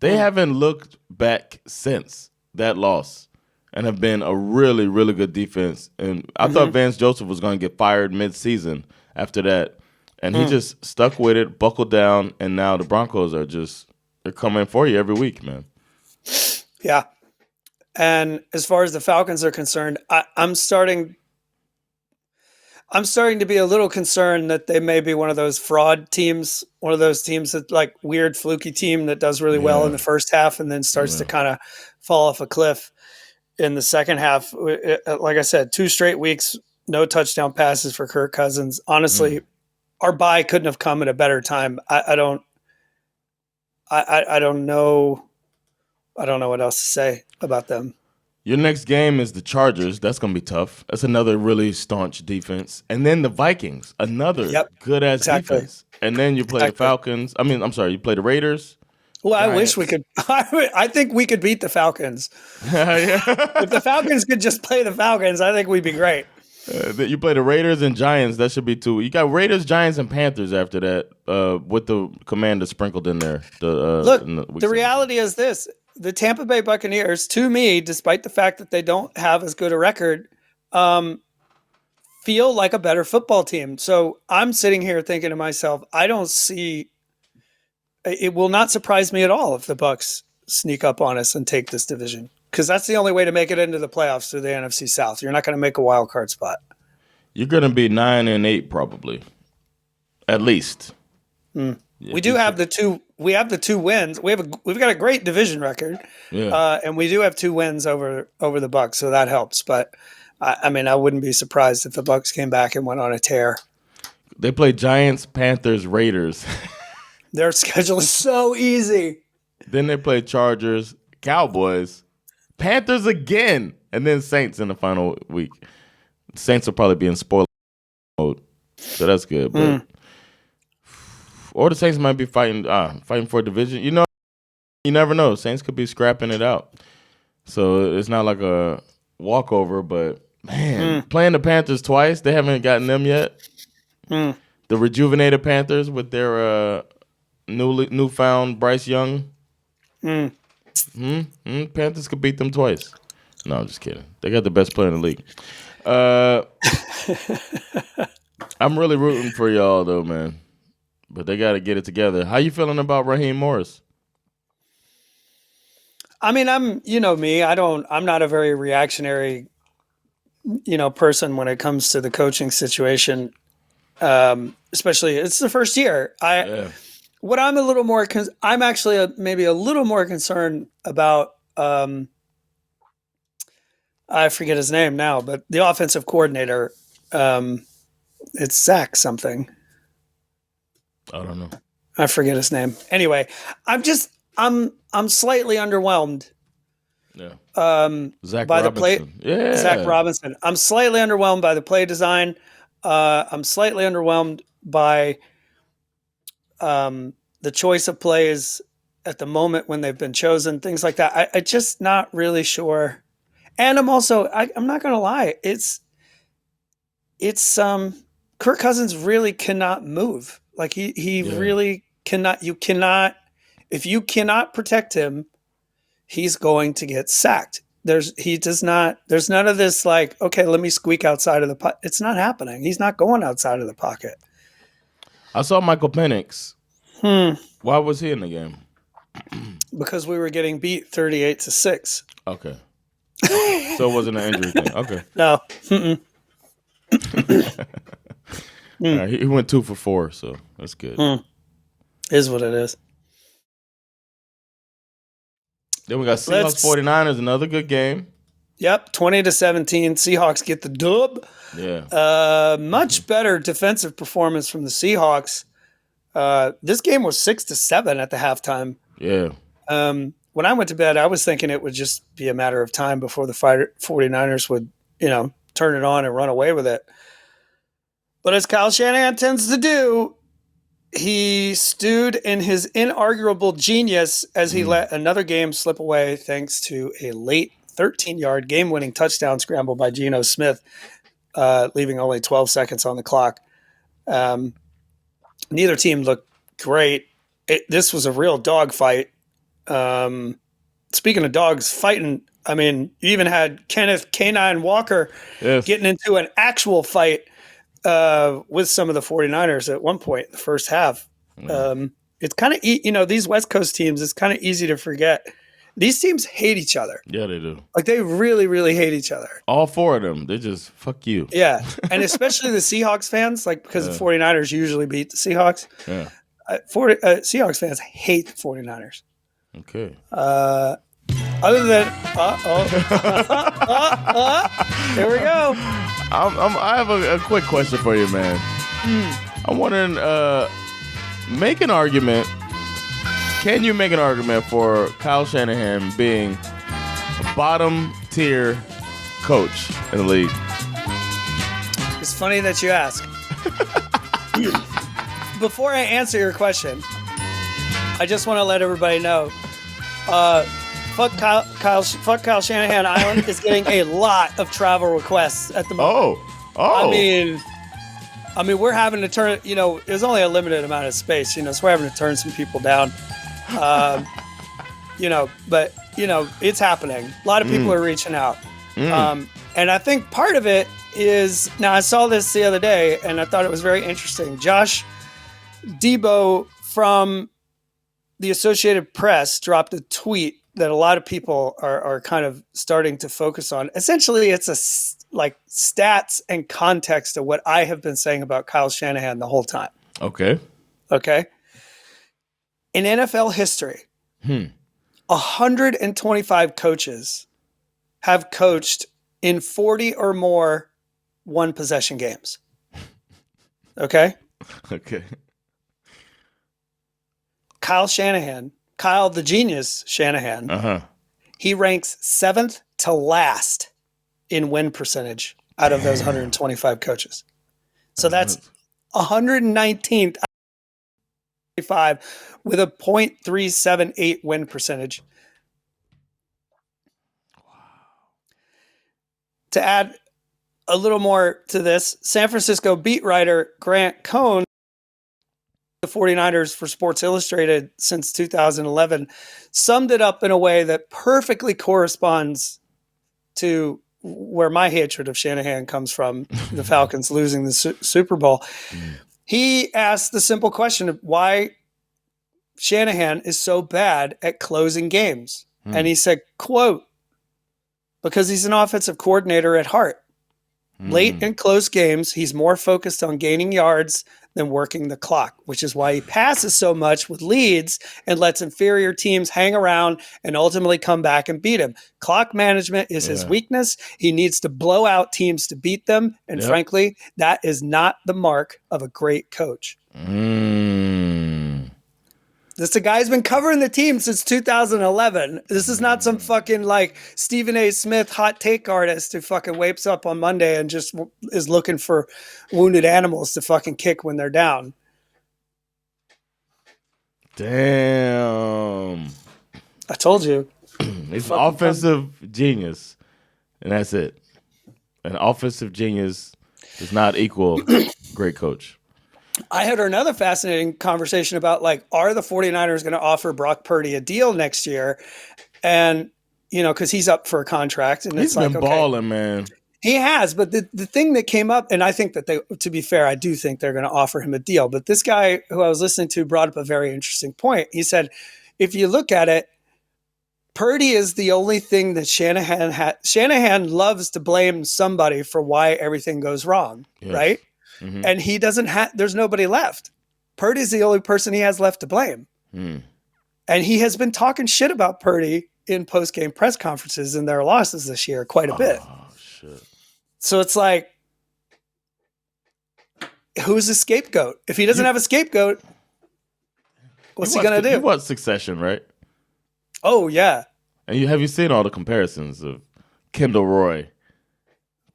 They haven't looked back since that loss and have been a really, really good defense. And I thought Vance Joseph was going to get fired mid-season after that. And he just stuck with it, buckled down, and now the Broncos are they're coming for you every week, man. Yeah. And as far as the Falcons are concerned, I'm starting to be a little concerned that they may be one of those fraud teams, one of those teams that like weird fluky team that does really well in the first half and then starts to kind of fall off a cliff in the second half. Like I said, 2 straight weeks, no touchdown passes for Kirk Cousins. Honestly, our bye couldn't have come at a better time. I don't know. I don't know what else to say about them. Your next game is the Chargers. That's going to be tough. That's another really staunch defense. And then the Vikings, another good-ass defense. And then you play the Falcons. You play the Raiders. Well, Giants. I wish we could. I think we could beat the Falcons. If the Falcons could just play the Falcons, I think we'd be great. You play the Raiders and Giants. That should be 2. You got Raiders, Giants, and Panthers after that with the Commanders sprinkled in there. The reality is this. The Tampa Bay Buccaneers, to me, despite the fact that they don't have as good a record, feel like a better football team. So I'm sitting here thinking to myself, I don't see – it will not surprise me at all if the Bucs sneak up on us and take this division because that's the only way to make it into the playoffs through the NFC South. You're not going to make a wild card spot. You're going to be 9-8 probably, at least. Yeah, we do have the 2 – we have the 2 wins. We've got a great division record, and we do have 2 wins over the Bucs, so that helps. But I wouldn't be surprised if the Bucs came back and went on a tear. They play Giants, Panthers, Raiders. Their schedule is so easy. Then they play Chargers, Cowboys, Panthers again, and then Saints in the final week. Saints will probably be in spoiler mode, so that's good. But or the Saints might be fighting for a division. You never know. Saints could be scrapping it out. So it's not like a walkover, but man, playing the Panthers twice, they haven't gotten them yet. The rejuvenated Panthers with their newfound Bryce Young. Panthers could beat them twice. No, I'm just kidding. They got the best player in the league. I'm really rooting for y'all though, man. But they got to get it together. How you feeling about Raheem Morris? I mean, I'm not a very reactionary, person when it comes to the coaching situation. Especially it's the first year. What I'm a little more, I'm actually maybe a little more concerned about, I forget his name now, but the offensive coordinator, it's Zach something. I don't know. I forget his name. Anyway, I'm slightly underwhelmed. Yeah. Zach Robinson. Zach Robinson. I'm slightly underwhelmed by the play design. I'm slightly underwhelmed by the choice of plays at the moment when they've been chosen, things like that. I just not really sure. And I'm also, I'm not going to lie. It's Kirk Cousins really cannot move. Like he really cannot, if you cannot protect him, he's going to get sacked. There's none of this like, okay, let me squeak outside of the pocket. It's not happening. He's not going outside of the pocket. I saw Michael Penix. Why was he in the game? Because we were getting beat 38-6. Okay. So it wasn't an injury thing. Okay. No. All right, he went 2 for 4, so that's good. Is what it is. Then we got Seahawks 49ers, another good game. Yep, 20-17. Seahawks get the dub. Yeah. Much better defensive performance from the Seahawks. This game was 6-7 at the halftime. Yeah. When I went to bed, I was thinking it would just be a matter of time before the 49ers would, turn it on and run away with it. But as Kyle Shanahan tends to do, he stewed in his inarguable genius as he let another game slip away thanks to a late 13-yard game-winning touchdown scramble by Geno Smith, leaving only 12 seconds on the clock. Neither team looked great. This was a real dogfight. Speaking of dogs fighting, I mean, you even had Kenneth Canine Walker getting into an actual fight with some of the 49ers at one point in the first half. It's kind of, these West Coast teams, it's kind of easy to forget. These teams hate each other. Yeah, they do. Like, they really, really hate each other. All 4 of them. They just, fuck you. Yeah. And especially the Seahawks fans, like, because the 49ers usually beat the Seahawks. Yeah. Seahawks fans hate the 49ers. Okay. Other than, here we go. I have a quick question for you, man. I'm wondering, make an argument. Can you make an argument for Kyle Shanahan being a bottom tier coach in the league? It's funny that you ask. Before I answer your question, I just want to let everybody know, fuck Kyle Shanahan Island is getting a lot of travel requests at the moment. Oh. I mean, we're having to turn, there's only a limited amount of space, so we're having to turn some people down. But it's happening. A lot of people are reaching out. And I think part of it is, now I saw this the other day and I thought it was very interesting. Josh Debo from the Associated Press dropped a tweet that a lot of people are kind of starting to focus on. Essentially, it's stats and context of what I have been saying about Kyle Shanahan the whole time. Okay. In NFL history, 125 coaches have coached in 40 or more one-possession games. Okay? Okay. Kyle the genius Shanahan, he ranks 7th to last in win percentage out of those 125 coaches. So that's 119th with a .378 win percentage. Wow. To add a little more to this, San Francisco beat writer Grant Cohn the 49ers for Sports Illustrated since 2011 summed it up in a way that perfectly corresponds to where my hatred of Shanahan comes from, the Falcons losing the Super Bowl. He asked the simple question of why Shanahan is so bad at closing games. And he said, quote, because he's an offensive coordinator at heart. Late and close games, he's more focused on gaining yards than working the clock, which is why he passes so much with leads and lets inferior teams hang around and ultimately come back and beat him. Clock management is his weakness. He needs to blow out teams to beat them. And frankly, that is not the mark of a great coach. This guy's been covering the team since 2011. This is not some fucking like Stephen A. Smith hot take artist who fucking wakes up on Monday and just is looking for wounded animals to fucking kick when they're down. Damn. I told you. He's an offensive genius, and that's it. An offensive genius does not equal great coach. I had another fascinating conversation about like, are the 49ers going to offer Brock Purdy a deal next year? And, you know, because he's up for a contract. And He's been balling, man. He has. But the thing that came up, and I think that to be fair, I do think they're going to offer him a deal. But this guy who I was listening to brought up a very interesting point. He said, if you look at it, Purdy is the only thing that Shanahan had. Shanahan loves to blame somebody for why everything goes wrong, right? Mm-hmm. And he doesn't have, there's nobody left. Purdy's the only person he has left to blame. And he has been talking shit about Purdy in post-game press conferences in their losses this year quite a bit. Oh, shit. So it's like, who's the scapegoat? If he doesn't have a scapegoat, what's he going to do? You watch Succession, right? Oh, yeah. And have you seen all the comparisons of Kendall Roy?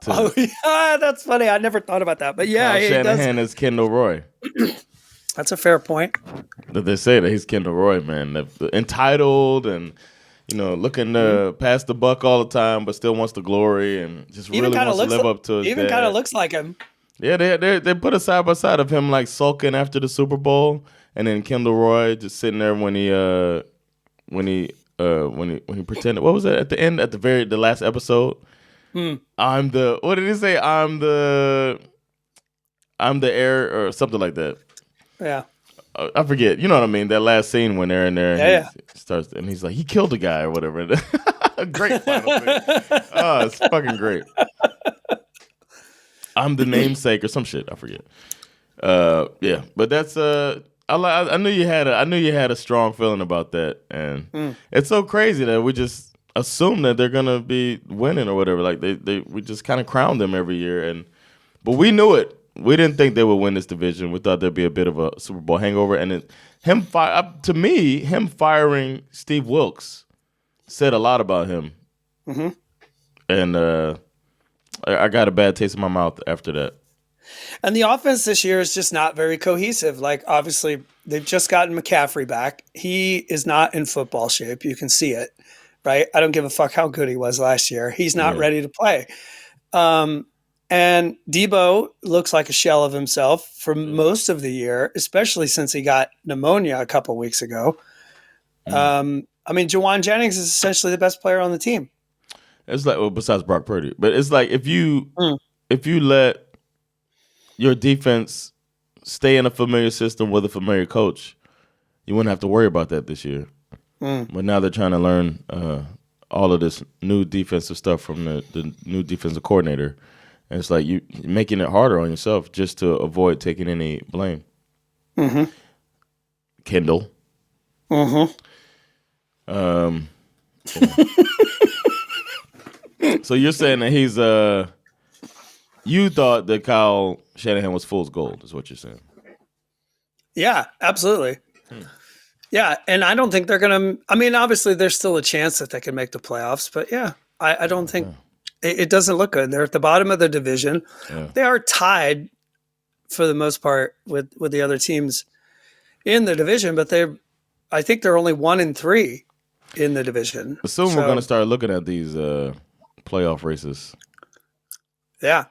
Oh, yeah, that's funny. I never thought about that. But yeah, Kyle Shanahan is Kendall Roy. That's a fair point. That they say that he's Kendall Roy, man. Entitled and, you know, looking to pass the buck all the time, but still wants the glory and just really wants to live up to his even dad. Kind of looks like him. Yeah, they put a side by side of him like sulking after the Super Bowl, and then Kendall Roy just sitting there when he pretended. What was it at the end? At the last episode. What did he say? I'm the heir or something like that. Yeah. I forget. You know what I mean? That last scene when they're in there and he starts and he's like, he killed a guy or whatever. Great final thing. Oh, it's fucking great. I'm the namesake or some shit. I forget. Yeah, but that's I knew you had a strong feeling about that, and it's so crazy that we just assume that they're gonna be winning or whatever. Like we just kind of crown them every year, but we knew it. We didn't think they would win this division. We thought there'd be a bit of a Super Bowl hangover, and him firing Steve Wilkes said a lot about him. And I got a bad taste in my mouth after that. And the offense this year is just not very cohesive. Like, obviously, they've just gotten McCaffrey back. He is not in football shape. You can see it, right? I don't give a fuck how good he was last year. He's not ready to play. And Debo looks like a shell of himself for most of the year, especially since he got pneumonia a couple weeks ago. I mean, Jawan Jennings is essentially the best player on the team. It's like, well, besides Brock Purdy, but it's like if you let your defense stay in a familiar system with a familiar coach, you wouldn't have to worry about that this year. But now they're trying to learn all of this new defensive stuff from the new defensive coordinator. And it's like you're making it harder on yourself just to avoid taking any blame. Kendall. So you're saying that he's you thought that Kyle Shanahan was fool's gold, is what you're saying? Yeah, absolutely. Yeah, and I don't think they're going to – I mean, obviously, there's still a chance that they can make the playoffs. But, yeah, I don't think it doesn't look good. They're at the bottom of the division. Yeah. They are tied for the most part with the other teams in the division. But I think they're only 1-3 in the division. Assume we're going to start looking at these playoff races. Yeah.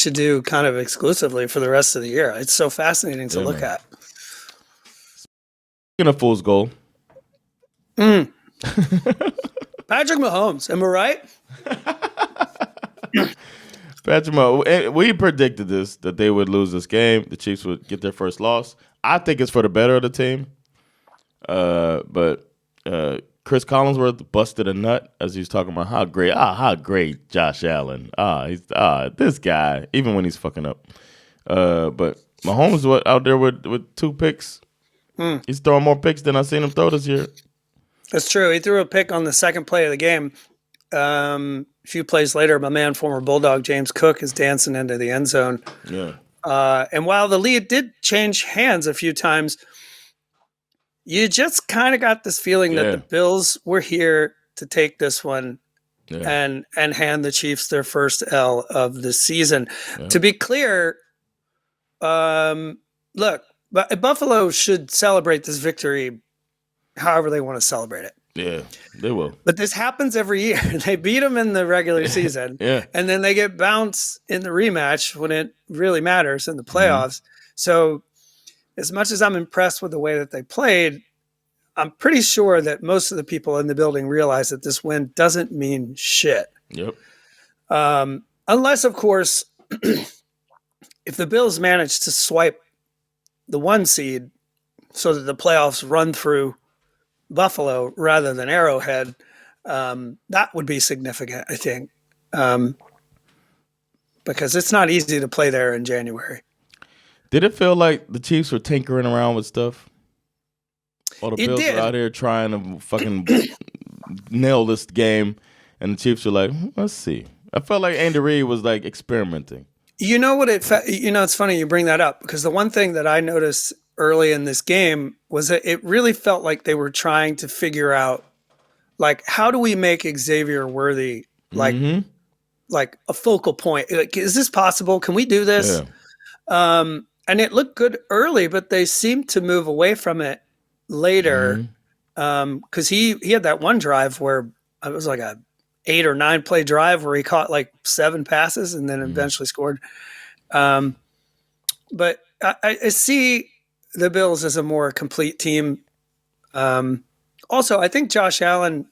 should do kind of exclusively for the rest of the year. It's so fascinating to look at. Speaking of fool's goal. Patrick Mahomes, am I right? Patrick Mahomes, we predicted this, that they would lose this game. The Chiefs would get their first loss. I think it's for the better of the team. But Chris Collinsworth busted a nut as he was talking about how great Josh Allen. This guy, even when he's fucking up. But Mahomes was out there with 2 picks. He's throwing more picks than I've seen him throw this year. That's true. He threw a pick on the second play of the game. A few plays later, my man, former Bulldog James Cook, is dancing into the end zone. Yeah. And while the lead did change hands a few times, you just kind of got this feeling that the Bills were here to take this one and hand the Chiefs their first L of the season. Yeah. To be clear, look, Buffalo should celebrate this victory however they want to celebrate it. Yeah, they will. But this happens every year. They beat them in the regular season, and then they get bounced in the rematch when it really matters in the playoffs. So as much as I'm impressed with the way that they played, I'm pretty sure that most of the people in the building realize that this win doesn't mean shit. Yep. Unless, of course, if the Bills manage to swipe the 1 seed so that the playoffs run through Buffalo rather than Arrowhead, that would be significant, I think, because it's not easy to play there in January. Did it feel like the Chiefs were tinkering around with stuff? Or the Bills were out here trying to fucking nail this game, and the Chiefs were like, let's see. I felt like Andy Reid was like experimenting. You know what it's funny you bring that up, because the one thing that I noticed early in this game was that it really felt like they were trying to figure out, like, how do we make Xavier Worthy like a focal point? Like, is this possible? Can we do this? Yeah. And it looked good early, but they seemed to move away from it later. Because he had that one drive where it was like a 8 or 9 play drive where he caught like 7 passes and then eventually scored. But I see the Bills as a more complete team. Also, I think Josh Allen,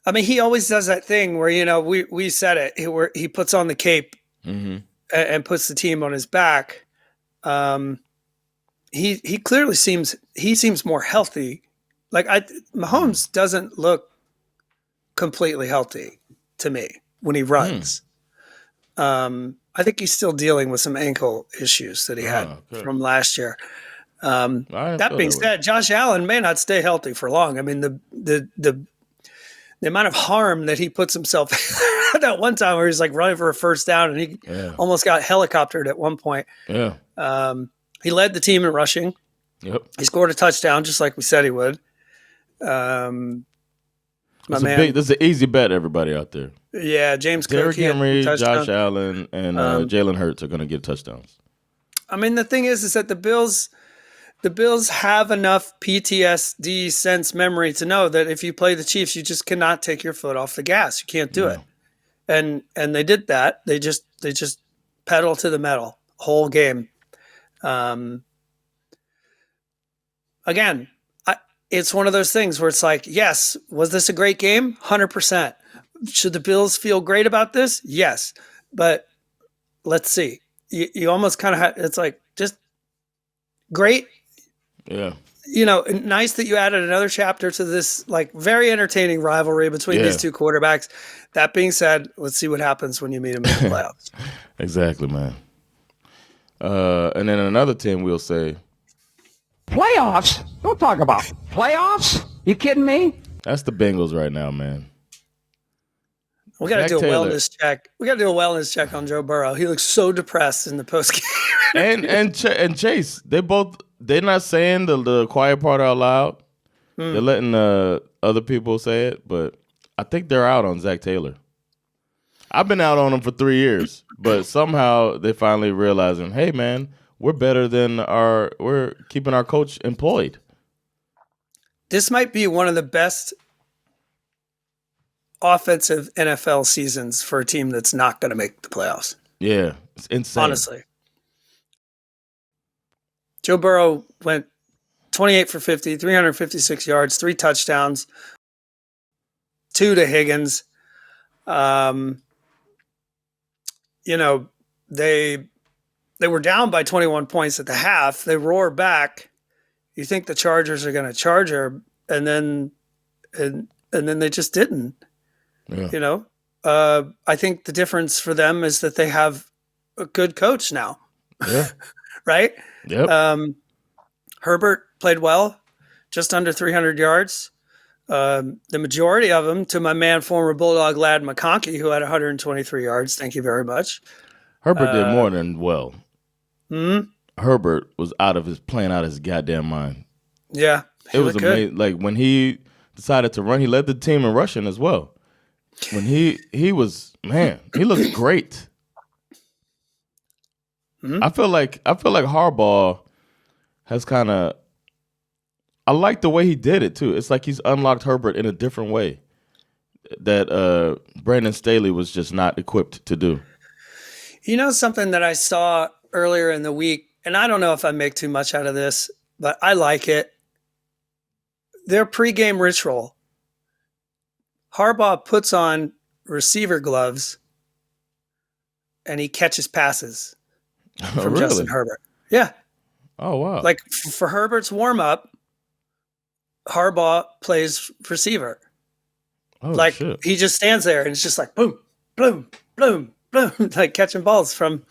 I mean, he always does that thing where, we said it, where he puts on the cape and puts the team on his back. He clearly seems more healthy. Like Mahomes doesn't look completely healthy to me when he runs. I think he's still dealing with some ankle issues that he had from last year. That being said, Josh Allen may not stay healthy for long. I mean, the amount of harm that he puts himself in that one time where he's like running for a first down and he almost got helicoptered at one point. Yeah. He led the team in rushing. Yep. He scored a touchdown just like we said he would. This is an easy bet, everybody out there. Yeah, James Cook, Derrick Henry, Josh Allen, and Jalen Hurts are going to get touchdowns. I mean, the thing is that the Bills have enough PTSD sense memory to know that if you play the Chiefs, you just cannot take your foot off the gas. You can't do it. And they did that. They just pedal to the metal whole game. Again, it's one of those things where it's like, yes, was this a great game? 100%. Should the Bills feel great about this? Yes. But let's see. You almost kind of it's like just great. Yeah. Nice that you added another chapter to this like very entertaining rivalry between these two quarterbacks. That being said, let's see what happens when you meet them in the playoffs. Exactly, man. And then another team we'll say, playoffs? Don't talk about playoffs. You kidding me? That's the Bengals right now, man. We got to do a wellness check. We got to do a wellness check on Joe Burrow. He looks so depressed in the postgame. and Chase, they're not saying the quiet part out loud. They're letting other people say it, but I think they're out on Zach Taylor. I've been out on him for 3 years, but somehow they finally realizing, hey man, we're better than we're keeping our coach employed. This might be one of the best offensive NFL seasons for a team that's not going to make the playoffs. Yeah. It's insane. Honestly. Joe Burrow went 28 for 50, 356 yards, 3 touchdowns, 2 to Higgins. They were down by 21 points at the half. They roar back. You think the Chargers are going to charge her, and then they just didn't. Yeah. I think the difference for them is that they have a good coach now. Yeah. Right? Yep. Herbert played well, just under 300 yards. The majority of them to my man, former Bulldog Lad McConkey, who had 123 yards. Thank you very much. Herbert did more than well. Hmm? Herbert was playing out of his goddamn mind. Yeah. It was amazing. Like when he decided to run, he led the team in rushing as well. When he looked great. Mm-hmm. I feel like Harbaugh has kind of. I like the way he did it too. It's like he's unlocked Herbert in a different way that Brandon Staley was just not equipped to do. You know something that I saw earlier in the week, and I don't know if I make too much out of this, but I like it. Their pregame ritual. Harbaugh puts on receiver gloves and he catches passes from Justin Herbert. Yeah. Oh, wow. Like for Herbert's warm-up, Harbaugh plays receiver. Oh, like shit. He just stands there and it's just like boom, boom, boom, boom, like catching balls from.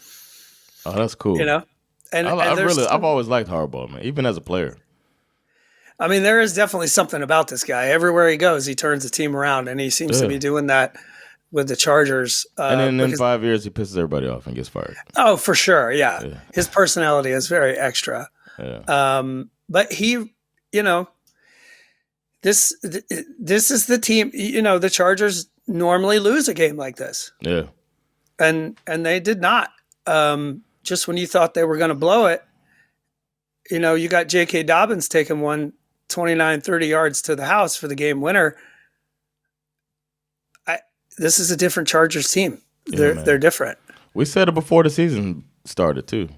Oh, that's cool. And I've always liked Harbaugh, man, even as a player. I mean, there is definitely something about this guy. Everywhere he goes, he turns the team around, and he seems to be doing that with the Chargers. And then in 5 years, he pisses everybody off and gets fired. Oh, for sure, yeah. His personality is very extra. Yeah. But he, this is the team. The Chargers normally lose a game like this. Yeah. And they did not. Just when you thought they were going to blow it, you got J.K. Dobbins taking 29, 30 yards to the house for the game winner. This is a different Chargers team. They're different. We said it before the season started too.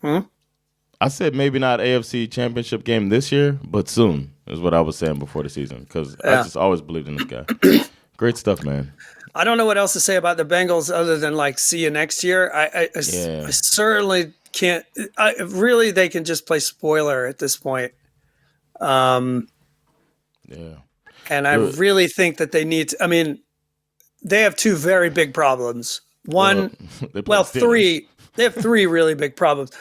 I said maybe not AFC Championship game this year, but soon is what I was saying before the season because I just always believed in this guy. Great stuff, man. I don't know what else to say about the Bengals other than see you next year. I certainly can't. Really, they can just play spoiler at this point. And I really think that they need to, they have 2 very big problems. Three. They have 3 really big problems.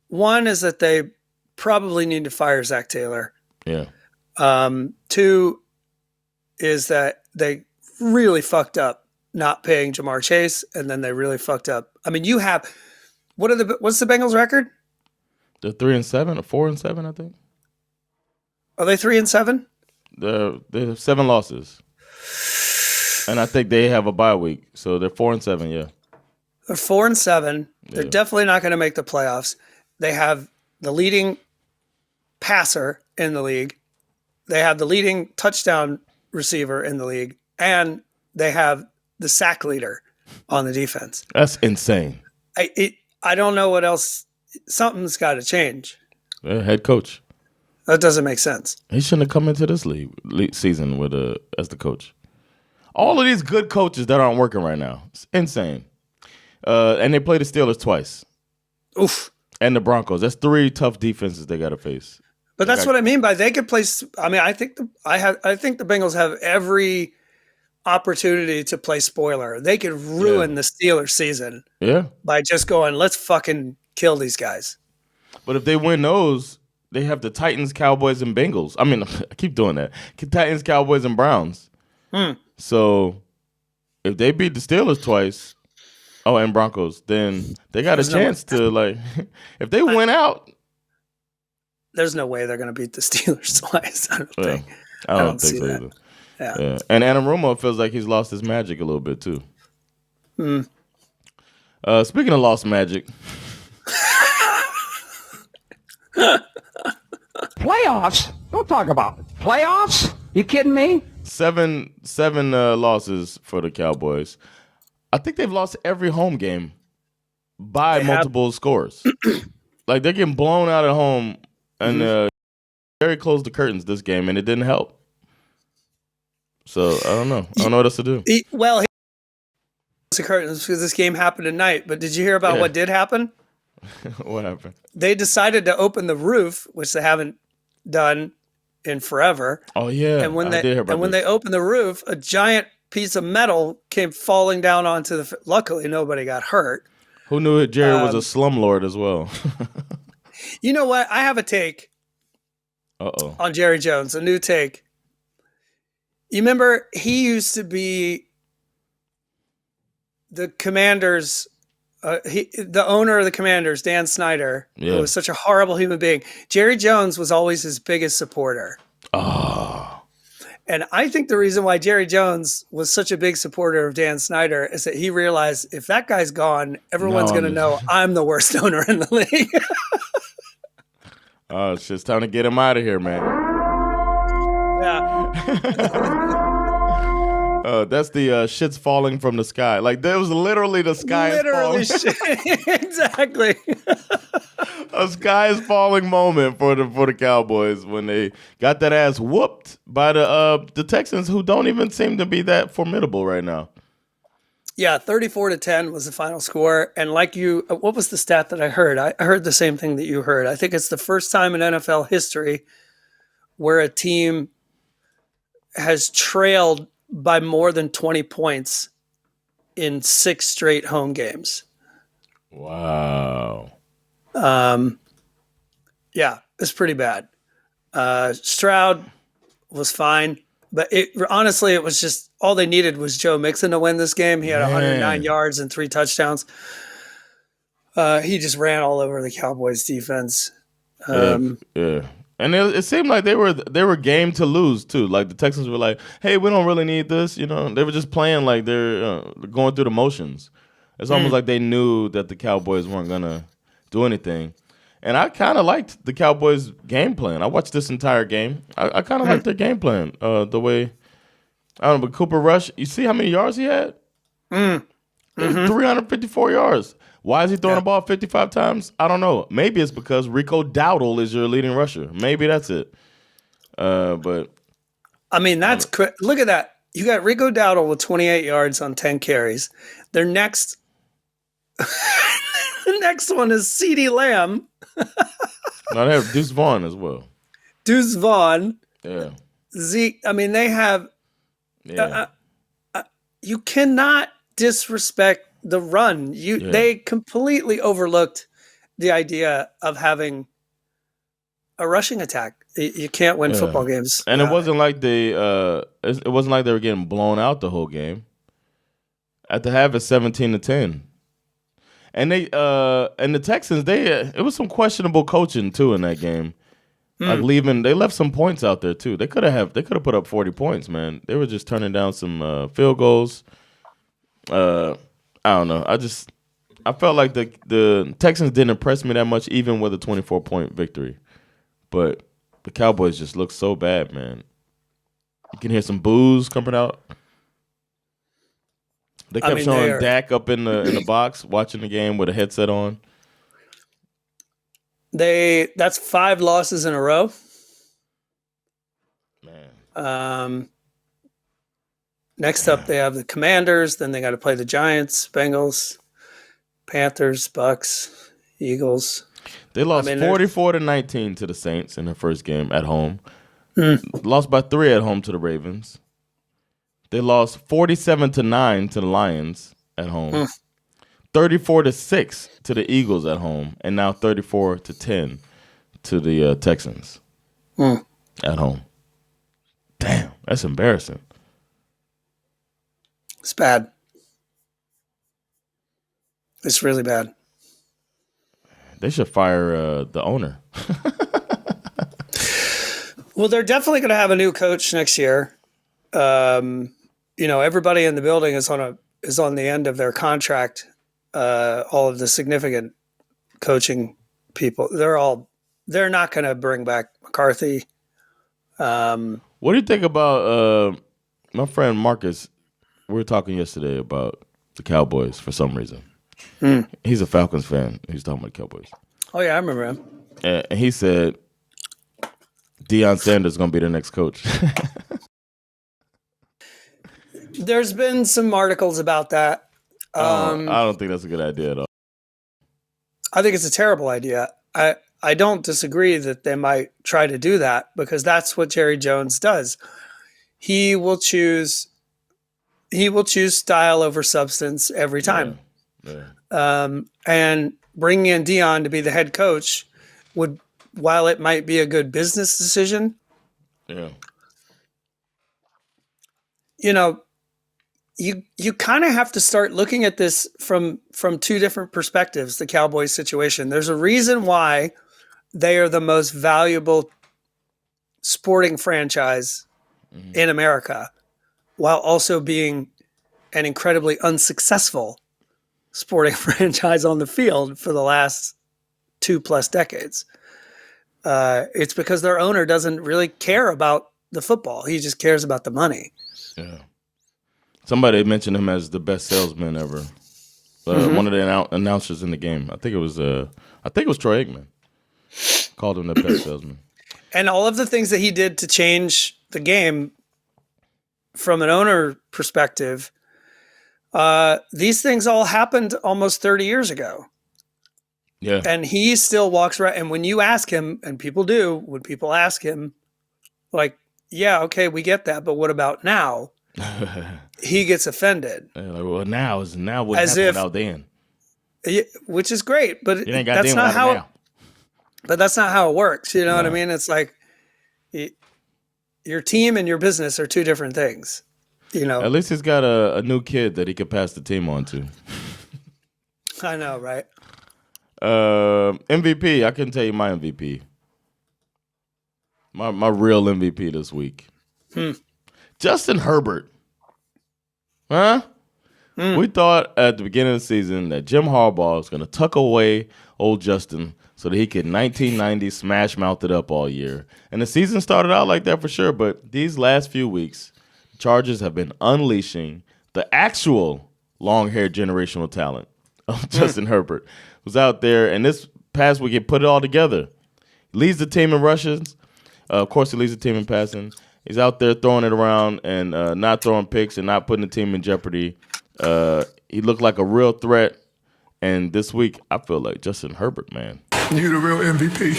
One is that they probably need to fire Zach Taylor. Yeah. 2 is that they really fucked up not paying Jamar Chase, and then they really fucked up. You have what's the Bengals record? They're 3-7 or 4-7, I think. Are they 3-7? They have 7 losses, and I think they have a bye week, so they're 4-7. Yeah, they're 4-7. They're definitely not going to make the playoffs. They have the leading passer in the league. They have the leading touchdown receiver in the league, and they have the sack leader on the defense. That's insane. I don't know what else. Something's got to change. Head coach. That doesn't make sense. He shouldn't have come into this league season as the coach. All of these good coaches that aren't working right now. It's insane. And they play the Steelers twice. Oof. And the Broncos. That's 3 tough defenses they got to face. But that's what I mean by they could play. I think the Bengals have every opportunity to play spoiler. They could ruin the Steelers season. Yeah. By just going, let's fucking kill these guys. But if they win those, they have the Titans, Cowboys, and Bengals. I keep doing that. Titans, Cowboys, and Browns. So if they beat the Steelers twice, and Broncos, then they got a chance to if they win out. There's no way they're going to beat the Steelers twice. I don't think. I don't think so either. Yeah. And Anarumo feels like he's lost his magic a little bit too. Speaking of lost magic. Playoffs? Don't talk about it. Playoffs? You kidding me? Seven losses for the Cowboys. I think they've lost every home game by multiple scores. Like they're getting blown out at home, and Jerry closed the curtains this game, and it didn't help. So I don't know. I don't know what else to do. He closed the curtains because this game happened at night. But did you hear about what did happen? What happened? They decided to open the roof, which they haven't done in forever. Oh yeah, and when they opened the roof, a giant piece of metal came falling down onto the. Luckily, nobody got hurt. Who knew Jerry was a slumlord as well? You know what? I have a take. On Jerry Jones, a new take. You remember he used to be the Commanders. The owner of the Commanders, Dan Snyder, who was such a horrible human being. Jerry Jones was always his biggest supporter. Oh. And I think the reason why Jerry Jones was such a big supporter of Dan Snyder is that he realized if that guy's gone, everyone's going to know I'm the worst owner in the league. Oh, it's just time to get him out of here, man. Yeah. That's the shit's falling from the sky. Like, there was literally the sky is falling. Exactly. A sky is falling moment for the Cowboys when they got that ass whooped by the Texans, who don't even seem to be that formidable right now. Yeah, 34-10 was the final score. And like you, what was the stat that I heard? I heard the same thing that you heard. I think it's the first time in NFL history where a team has trailed by more than 20 points in 6 straight home games. Wow. Yeah, it's pretty bad. Stroud was fine, but honestly, it was just all they needed was Joe Mixon to win this game. He had 109 yards and 3 touchdowns. He just ran all over the Cowboys defense. Yeah. And it seemed like they were game to lose too. Like the Texans were like, "Hey, we don't really need this." You know, they were just playing like they're going through the motions. It's almost like they knew that the Cowboys weren't gonna do anything. And I kind of liked the Cowboys' game plan. I watched this entire game. I kind of liked their game plan. The way I don't know, but Cooper Rush. You see how many yards he had? 354 yards. Why is he throwing the ball 55 times? I don't know. Maybe it's because Rico Dowdle is your leading rusher. Maybe that's it. But I mean, that's look at that. You got Rico Dowdle with 28 yards on 10 carries. Their next one is CeeDee Lamb. No, they have Deuce Vaughn as well. Deuce Vaughn. Yeah. Zeke. I mean, they have. Yeah. You cannot disrespect the run. They completely overlooked the idea of having a rushing attack. You can't win football games. And it wasn't like they were getting blown out the whole game. At the half, it's 17-10. And the Texans, it was some questionable coaching too in that game. Like they left some points out there too. They could have put up 40 points, man. They were just turning down some field goals. I don't know. I felt like the Texans didn't impress me that much, even with a 24-point victory. But the Cowboys just look so bad, man. You can hear some boos coming out. They kept showing Dak up in the box watching the game with a headset on. That's 5 losses in a row. Man. Next up, they have the Commanders. Then they got to play the Giants, Bengals, Panthers, Bucks, Eagles. They lost 44-19 to the Saints in their first game at home. Lost by 3 at home to the Ravens. They lost 47-9 to the Lions at home. 34-6 to the Eagles at home, and now 34-10 to the Texans at home. Damn, that's embarrassing. It's bad. It's really bad. They should fire the owner. Well, they're definitely going to have a new coach next year. Everybody in the building is on the end of their contract. All of the significant coaching people, they're not going to bring back McCarthy. What do you think about my friend Marcus? We were talking yesterday about the Cowboys for some reason. He's a Falcons fan. He's talking about Cowboys. Oh, yeah, I remember him. And he said Deion Sanders is going to be the next coach. There's been some articles about that. I don't think that's a good idea at all. I think it's a terrible idea. I don't disagree that they might try to do that because that's what Jerry Jones does. He will choose style over substance every time. Yeah. And bringing in Deion to be the head coach would, while it might be a good business decision, Yeah. You kind of have to start looking at this from two different perspectives, the Cowboys situation. There's a reason why they are the most valuable sporting franchise in America, while also being an incredibly unsuccessful sporting franchise on the field for the last 2+ decades. It's because their owner doesn't really care about the football. He just cares about the money. Yeah. Somebody mentioned him as the best salesman ever. One of the announcers in the game. I think it was Troy Aikman. Called him the best salesman. And all of the things that he did to change the game from an owner perspective, these things all happened almost 30 years ago. Yeah. And he still walks right. And when you ask him, and people do, when people ask him, like, yeah, okay, we get that, but what about now? He gets offended. Yeah, like, well, now what As happened if- out then. Which is great, but You ain't got that's them not without it how. now. But that's not how it works. You know what I No. mean? It's like your team and your business are two different things. You know. At least he's got a new kid that he could pass the team on to. I know, right? MVP. I couldn't tell you my MVP. My real MVP this week. Justin Herbert. Huh? We thought at the beginning of the season that Jim Harbaugh was going to tuck away old Justin so that he could 1990 smash mouth it up all year. And the season started out like that for sure, but these last few weeks, the Chargers have been unleashing the actual long-haired generational talent of Justin Herbert, who's out there, and this past week he put it all together. He leads the team in rushes. Of course, he leads the team in passing. He's out there throwing it around and not throwing picks and not putting the team in jeopardy. He looked like a real threat. And this week, I feel like Justin Herbert, man. You the real MVP.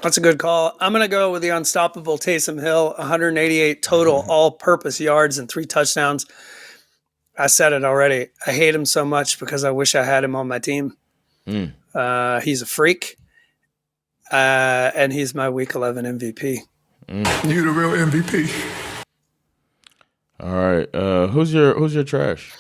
That's a good call. I'm going to go with the unstoppable Taysom Hill, 188 total all-purpose yards and 3 touchdowns. I said it already. I hate him so much because I wish I had him on my team. He's a freak, and he's my Week 11 MVP. You the real MVP. All right. Who's your trash?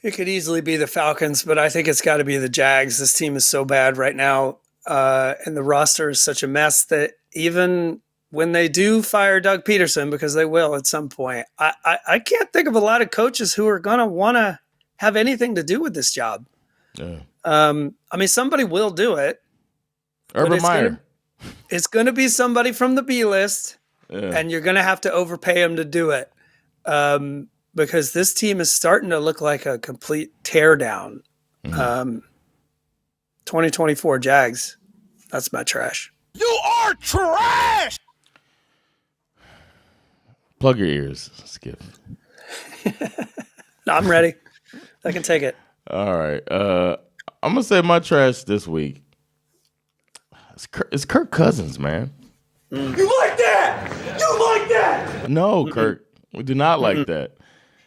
It could easily be the Falcons, but I think it's got to be the Jags. This team is so bad right now, and the roster is such a mess that even when they do fire Doug Peterson, because they will at some point, I can't think of a lot of coaches who are going to want to have anything to do with this job. Yeah. I mean, somebody will do it. Urban Meyer. It's going to be somebody from the B list, Yeah. and you're going to have to overpay him to do it. Because this team is starting to look like a complete teardown. 2024 Jags. That's my trash. You are trash. Plug your ears, Skip. No, I'm ready. I can take it. All right. I'm going to say my trash this week. It's Kirk Cousins, man. You like that? You like that? No, Kirk. We do not like that.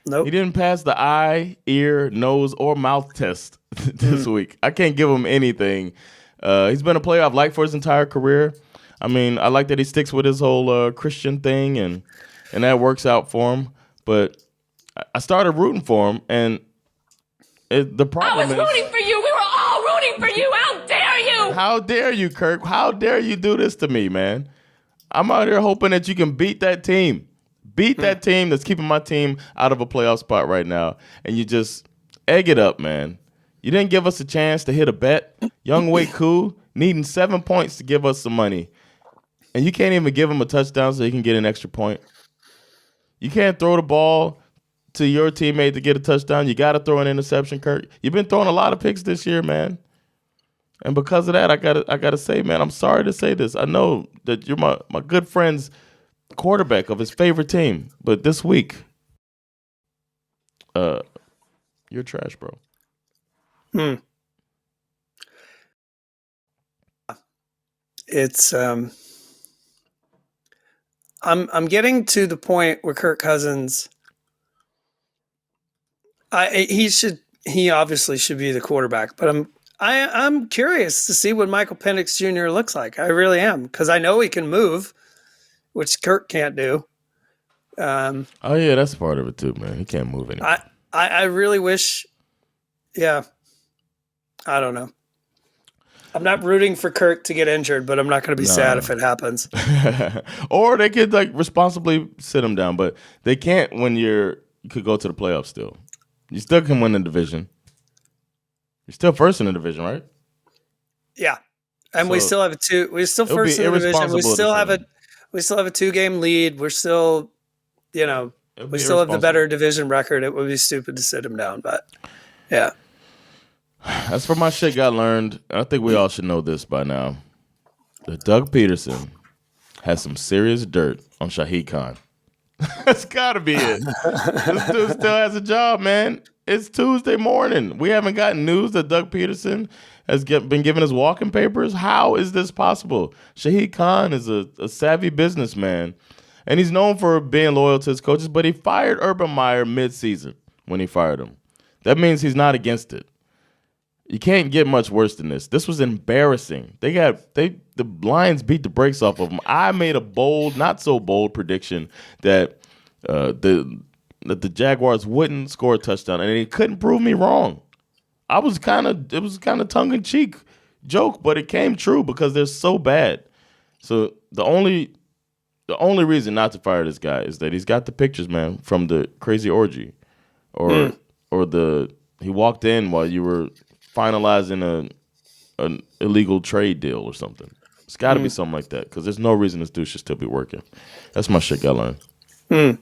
Nope. He didn't pass the eye, ear, nose, or mouth test this week. I can't give him anything. He's been a player I've liked for his entire career. I mean, I like that he sticks with his whole Christian thing, and that works out for him. But I started rooting for him, and the problem I was rooting for you. We were all rooting for you. How dare you? How dare you, Kirk? How dare you do this to me, man? I'm out here hoping that you can beat that team. Beat that team that's keeping my team out of a playoff spot right now. And you just egg it up, man. You didn't give us a chance to hit a bet. Young Wei Koo needing 7 points to give us some money. And you can't even give him a touchdown so he can get an extra point. You can't throw the ball to your teammate to get a touchdown. You got to throw an interception, Kirk. You've been throwing a lot of picks this year, man. And because of that, I gotta say, man, I'm sorry to say this. I know that you're my good friend's quarterback of his favorite team, but this week, you're trash, bro. It's I'm getting to the point where Kirk Cousins, he obviously should be the quarterback, but I'm curious to see what Michael Penix Jr. looks like. I really am, because I know he can move, which Kirk can't do. Oh yeah, that's part of it too, man. He can't move anymore. I really wish. Yeah, I don't know. I'm not rooting for Kirk to get injured, but I'm not going to be sad if it happens. Or they could responsibly sit him down, but they can't when you could go to the playoffs still. You still can win the division. You're still first in the division, right? Yeah, and we still have we're still first in the division. We still have a 2-game lead. We're still, we still have the better division record. It would be stupid to sit him down, but yeah. As for my shit got learned, I think we all should know this by now. That Doug Peterson has some serious dirt on Shahid Khan. That's got to be it. This dude still has a job, man. It's Tuesday morning. We haven't gotten news that Doug Peterson has been given his walking papers. How is this possible? Shahid Khan is a savvy businessman, and he's known for being loyal to his coaches, but he fired Urban Meyer mid-season when he fired him. That means he's not against it. You can't get much worse than this. This was embarrassing. The Lions beat the brakes off of them. I made a bold, not so bold prediction that the Jaguars wouldn't score a touchdown, and he couldn't prove me wrong. It was kind of tongue in cheek joke, but it came true because they're so bad. So the only reason not to fire this guy is that he's got the pictures, man, from the crazy orgy, or he walked in while you were finalizing an illegal trade deal or something. It's got to be something like that because there's no reason this dude should still be working. That's my shit got learned.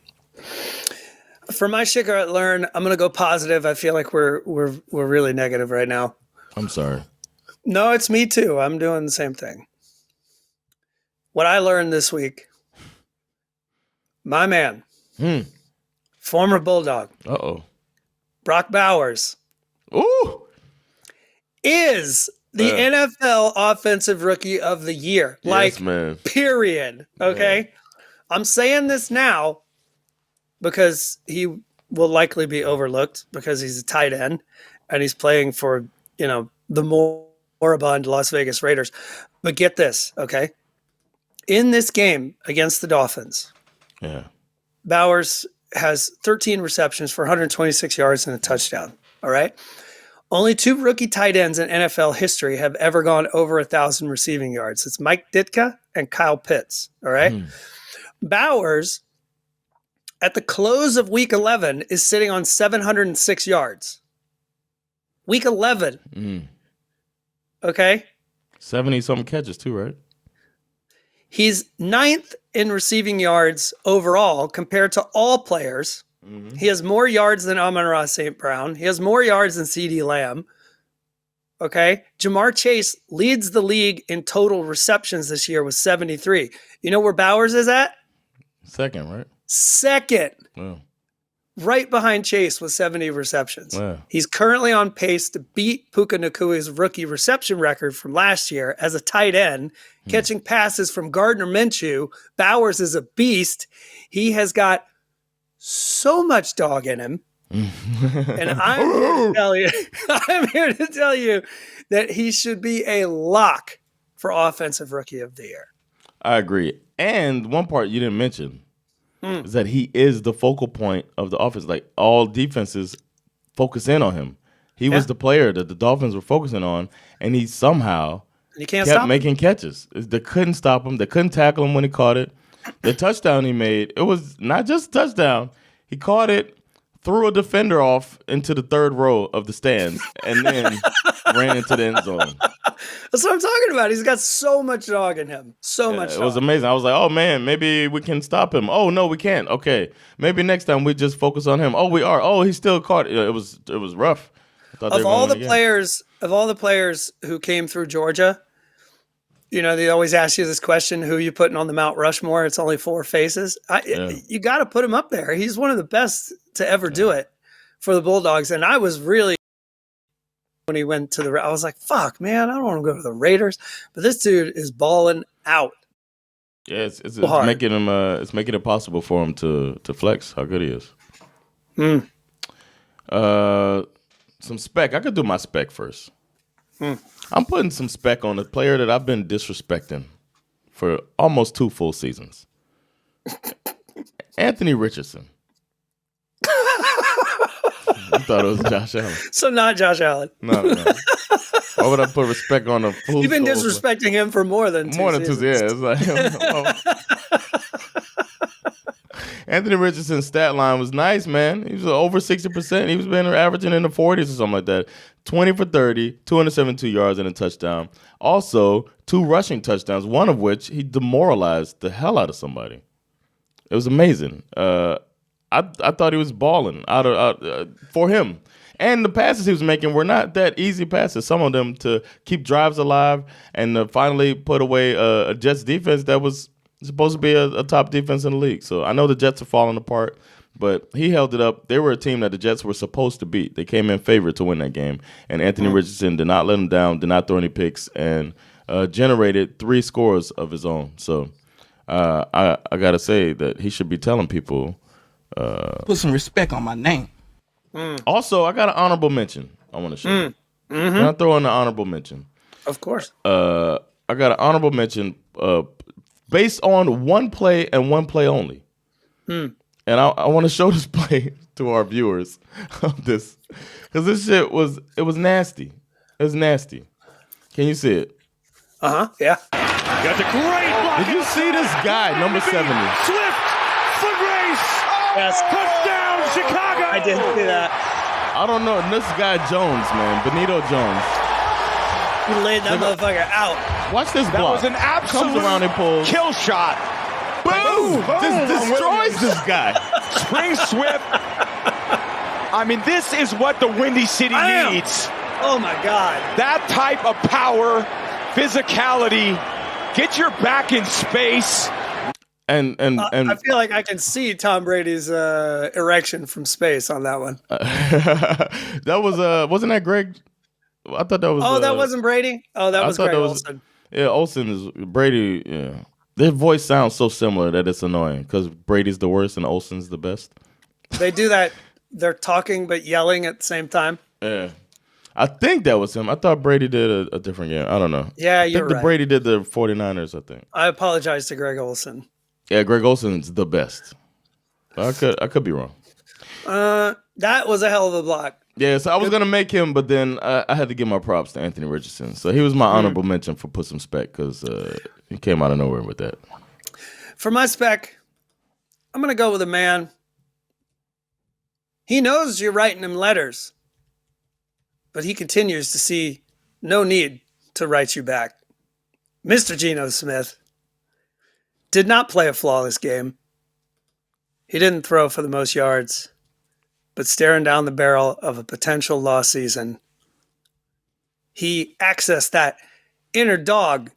For my shit got learned, I'm gonna go positive. I feel like we're really negative right now. I'm sorry. No, it's me too. I'm doing the same thing. What I learned this week, my man, former Bulldog, Brock Bowers, is the NFL Offensive Rookie of the Year. Yes, man. Period. Okay? Man. I'm saying this now because he will likely be overlooked because he's a tight end and he's playing for, the moribund Las Vegas Raiders. But get this, okay? In this game against the Dolphins, Bowers has 13 receptions for 126 yards and a touchdown. All right? Only 2 rookie tight ends in NFL history have ever gone over 1,000 receiving yards. It's Mike Ditka and Kyle Pitts. All right. Bowers, at the close of week 11, is sitting on 706 yards. Week 11. Okay. 70-something catches too, right? He's 9th in receiving yards overall compared to all players. He has more yards than Amon-Ra St. Brown. He has more yards than CeeDee Lamb. Okay. Jamar Chase leads the league in total receptions this year with 73. You know where Bowers is at? Second, right? Second. Wow. Right behind Chase with 70 receptions. Wow. He's currently on pace to beat Puka Nakua's rookie reception record from last year as a tight end, catching passes from Gardner Minshew. Bowers is a beast. He has got so much dog in him. And I'm here to tell you that he should be a lock for Offensive Rookie of the Year. I agree. And one part you didn't mention is that he is the focal point of the offense. Like, all defenses focus in on him. He was the player that the Dolphins were focusing on, and he somehow kept making catches. They couldn't stop him. They couldn't tackle him when he caught it. The touchdown he made, it was not just a touchdown. He caught it, threw a defender off into the third row of the stands, and then ran into the end zone. That's what I'm talking about. He's got so much dog in him. So much dog. It was amazing. I was like, oh, man, maybe we can stop him. Oh, no, we can't. Okay. Maybe next time we just focus on him. Oh, we are. Oh, he's still caught. It was rough. Of all the players who came through Georgia, they always ask you this question, who you putting on the Mount Rushmore? It's only 4 faces. You got to put him up there. He's one of the best to ever do it for the Bulldogs. And I was really, when he went to I was like, fuck, man, I don't want to go to the Raiders. But this dude is balling out. Yeah, it's making him. It's making it possible for him to flex how good he is. Some Speck. I could do my Speck first. I'm putting some Speck on a player that I've been disrespecting for almost 2 full seasons. Anthony Richardson. I thought it was Josh Allen. So not Josh Allen. No. Why would I put respect on a full? You've been disrespecting him for more than 2 seasons. It's like, Anthony Richardson's stat line was nice, man. He was over 60%. He was been averaging in the 40s or something like that. 20 for 30, 272 yards and a touchdown. Also, 2 rushing touchdowns, one of which he demoralized the hell out of somebody. It was amazing. I thought he was balling out for him. And the passes he was making were not that easy passes. Some of them to keep drives alive and to finally put away a Jets defense that was supposed to be a top defense in the league. So I know the Jets are falling apart, but he held it up. They were a team that the Jets were supposed to beat. They came in favorite to win that game. And Anthony Richardson did not let him down, did not throw any picks, and generated 3 scores of his own. So I got to say that he should be telling people. Put some respect on my name. Also, I got an honorable mention I want to show. Can I throw in an honorable mention? Of course. I got an honorable mention based on one play and one play only. And I want to show this play to our viewers of this. Because this shit was nasty. It was nasty. Can you see it? Yeah. Got the great block. Did you see this guy, number 70? Swift foot race. Yes. Touchdown, Chicago. I didn't see that. I don't know. This guy Jones, man. Benito Jones. He laid that motherfucker out. Watch this That block. was an absolute Comes around and pulls. kill shot. Boom! Just destroys this guy. Spring Swift. I mean, this is what the Windy City needs. Oh, my God. That type of power, physicality, get your back in space. And I feel like I can see Tom Brady's erection from space on that one. that was wasn't that Greg? I thought that was. Oh, that wasn't Brady. Oh, that was Greg Olsen. Yeah, Olsen is Brady. Yeah, their voice sounds so similar that it's annoying because Brady's the worst and Olsen's the best. They do that. They're talking but yelling at the same time. Yeah, I think that was him. I thought Brady did a different game. I don't know. Yeah, you're right. Brady did the 49ers, I think. I apologize to Greg Olsen. Yeah, Greg Olsen's the best. I could be wrong. That was a hell of a block. Yeah, so I was gonna make him, but then I had to give my props to Anthony Richardson. So he was my honorable mention for put some Speck because he came out of nowhere with that. For my Speck, I'm gonna go with a man. He knows you're writing him letters, but he continues to see no need to write you back. Mr. Geno Smith did not play a flawless game. He didn't throw for the most yards, but staring down the barrel of a potential lost season, he accessed that inner dog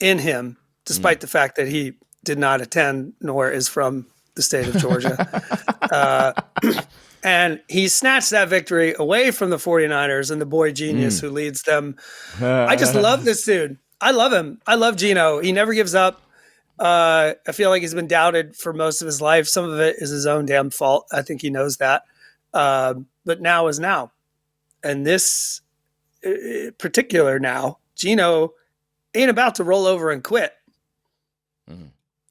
in him, despite the fact that he did not attend nor is from the state of Georgia. And he snatched that victory away from the 49ers and the boy genius who leads them. I just love this dude. I love him. I love Geno. He never gives up. I feel like he's been doubted for most of his life. Some of it is his own damn fault. I think he knows that. But now is now. And this particular now, Geno ain't about to roll over and quit.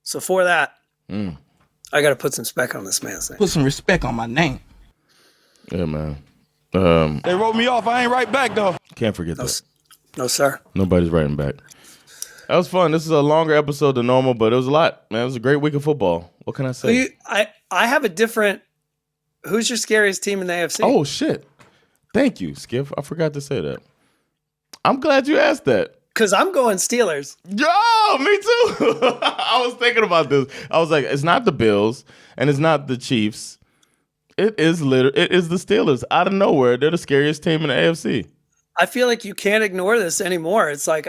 So for that, I got to put some Speck on this man's name. Put some respect on my name. Yeah, man. They wrote me off. I ain't right back, though. Can't forget that. No, sir. Nobody's writing back. That was fun. This is a longer episode than normal, but it was a lot, man. It was a great week of football. What can I say? I have a different. Who's your scariest team in the AFC? Oh, shit. Thank you, Schif. I forgot to say that. I'm glad you asked that. Because I'm going Steelers. Yo, me too. I was thinking about this. I was like, it's not the Bills and it's not the Chiefs. It is the Steelers. Out of nowhere, they're the scariest team in the AFC. I feel like you can't ignore this anymore. It's like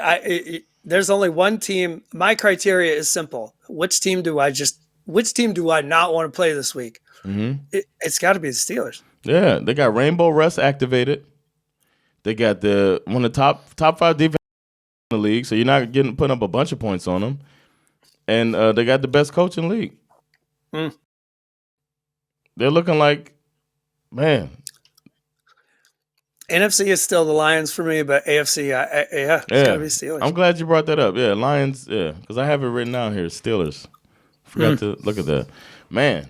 there's only one team. My criteria is simple. Which team do I not want to play this week? Mm-hmm. It's got to be the Steelers. Yeah, they got Rainbow Rush activated. They got one of the top 5 defense in the league, so you're not putting up a bunch of points on them. And they got the best coach in the league. Mm. They're looking like, man. NFC is still the Lions for me, but AFC, it's got to be Steelers. I'm glad you brought that up. Yeah, Lions, because I have it written down here, Steelers. Forgot to look at that. Man,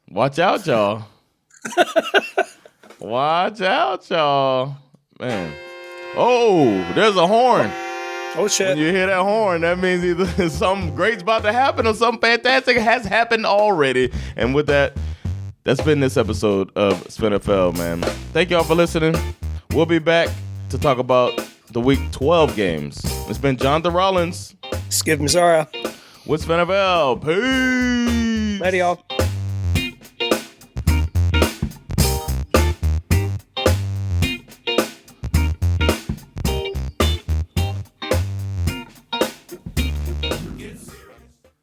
watch out, y'all. Watch out, y'all. Man. Oh, there's a horn. Oh, shit. When you hear that horn, that means either something great's about to happen or something fantastic has happened already. And with that, that's been this episode of SveNFL, man. Thank y'all for listening. We'll be back to talk about the Week 12 games. It's been Jonathan Rollins. Schif Mazzara. With SveNFL. Peace. Ready, y'all.